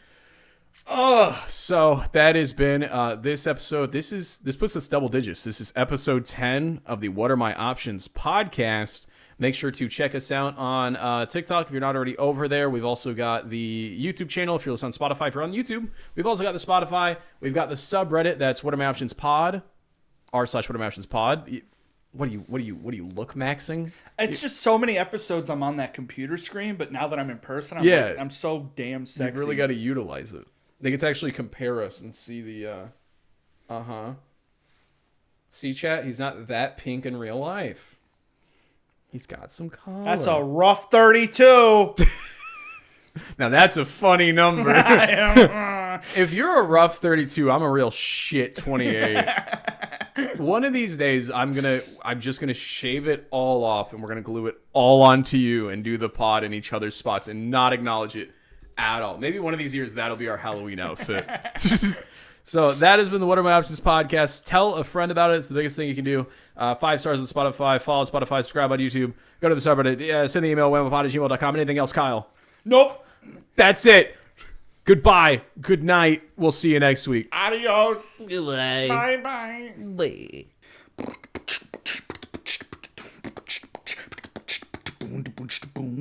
Oh, so that has been this episode. This puts us double digits. This is episode 10 of the What Are My Options podcast. Make sure to check us out on TikTok if you're not already over there. We've also got the YouTube channel if you're listening on Spotify. If you're on YouTube, we've also got the Spotify. We've got the subreddit. That's What Are My Options Pod, r/What Are My Options Pod. What are you look maxing? It's just so many episodes I'm on that computer screen, but now that I'm in person, I'm so damn sexy. You really got to utilize it. They get to actually compare us and see the See, chat, he's not that pink in real life. He's got some color. That's a rough 32. Now that's a funny number. If you're a rough 32, I'm a real shit 28. One of these days, I'm just gonna shave it all off, and we're gonna glue it all onto you and do the pod in each other's spots and not acknowledge it at all. Maybe one of these years that'll be our Halloween outfit. So that has been the What Are My Options podcast. Tell a friend about it. It's the biggest thing you can do. 5 stars on Spotify. Follow Spotify. Subscribe on YouTube. Go to the subreddit. Send the email, whamapod@gmail.com. Anything else, Kyle? Nope. That's it. Goodbye. Good night. We'll see you next week. Adios. Goodbye. Bye-bye. Bye. Boom,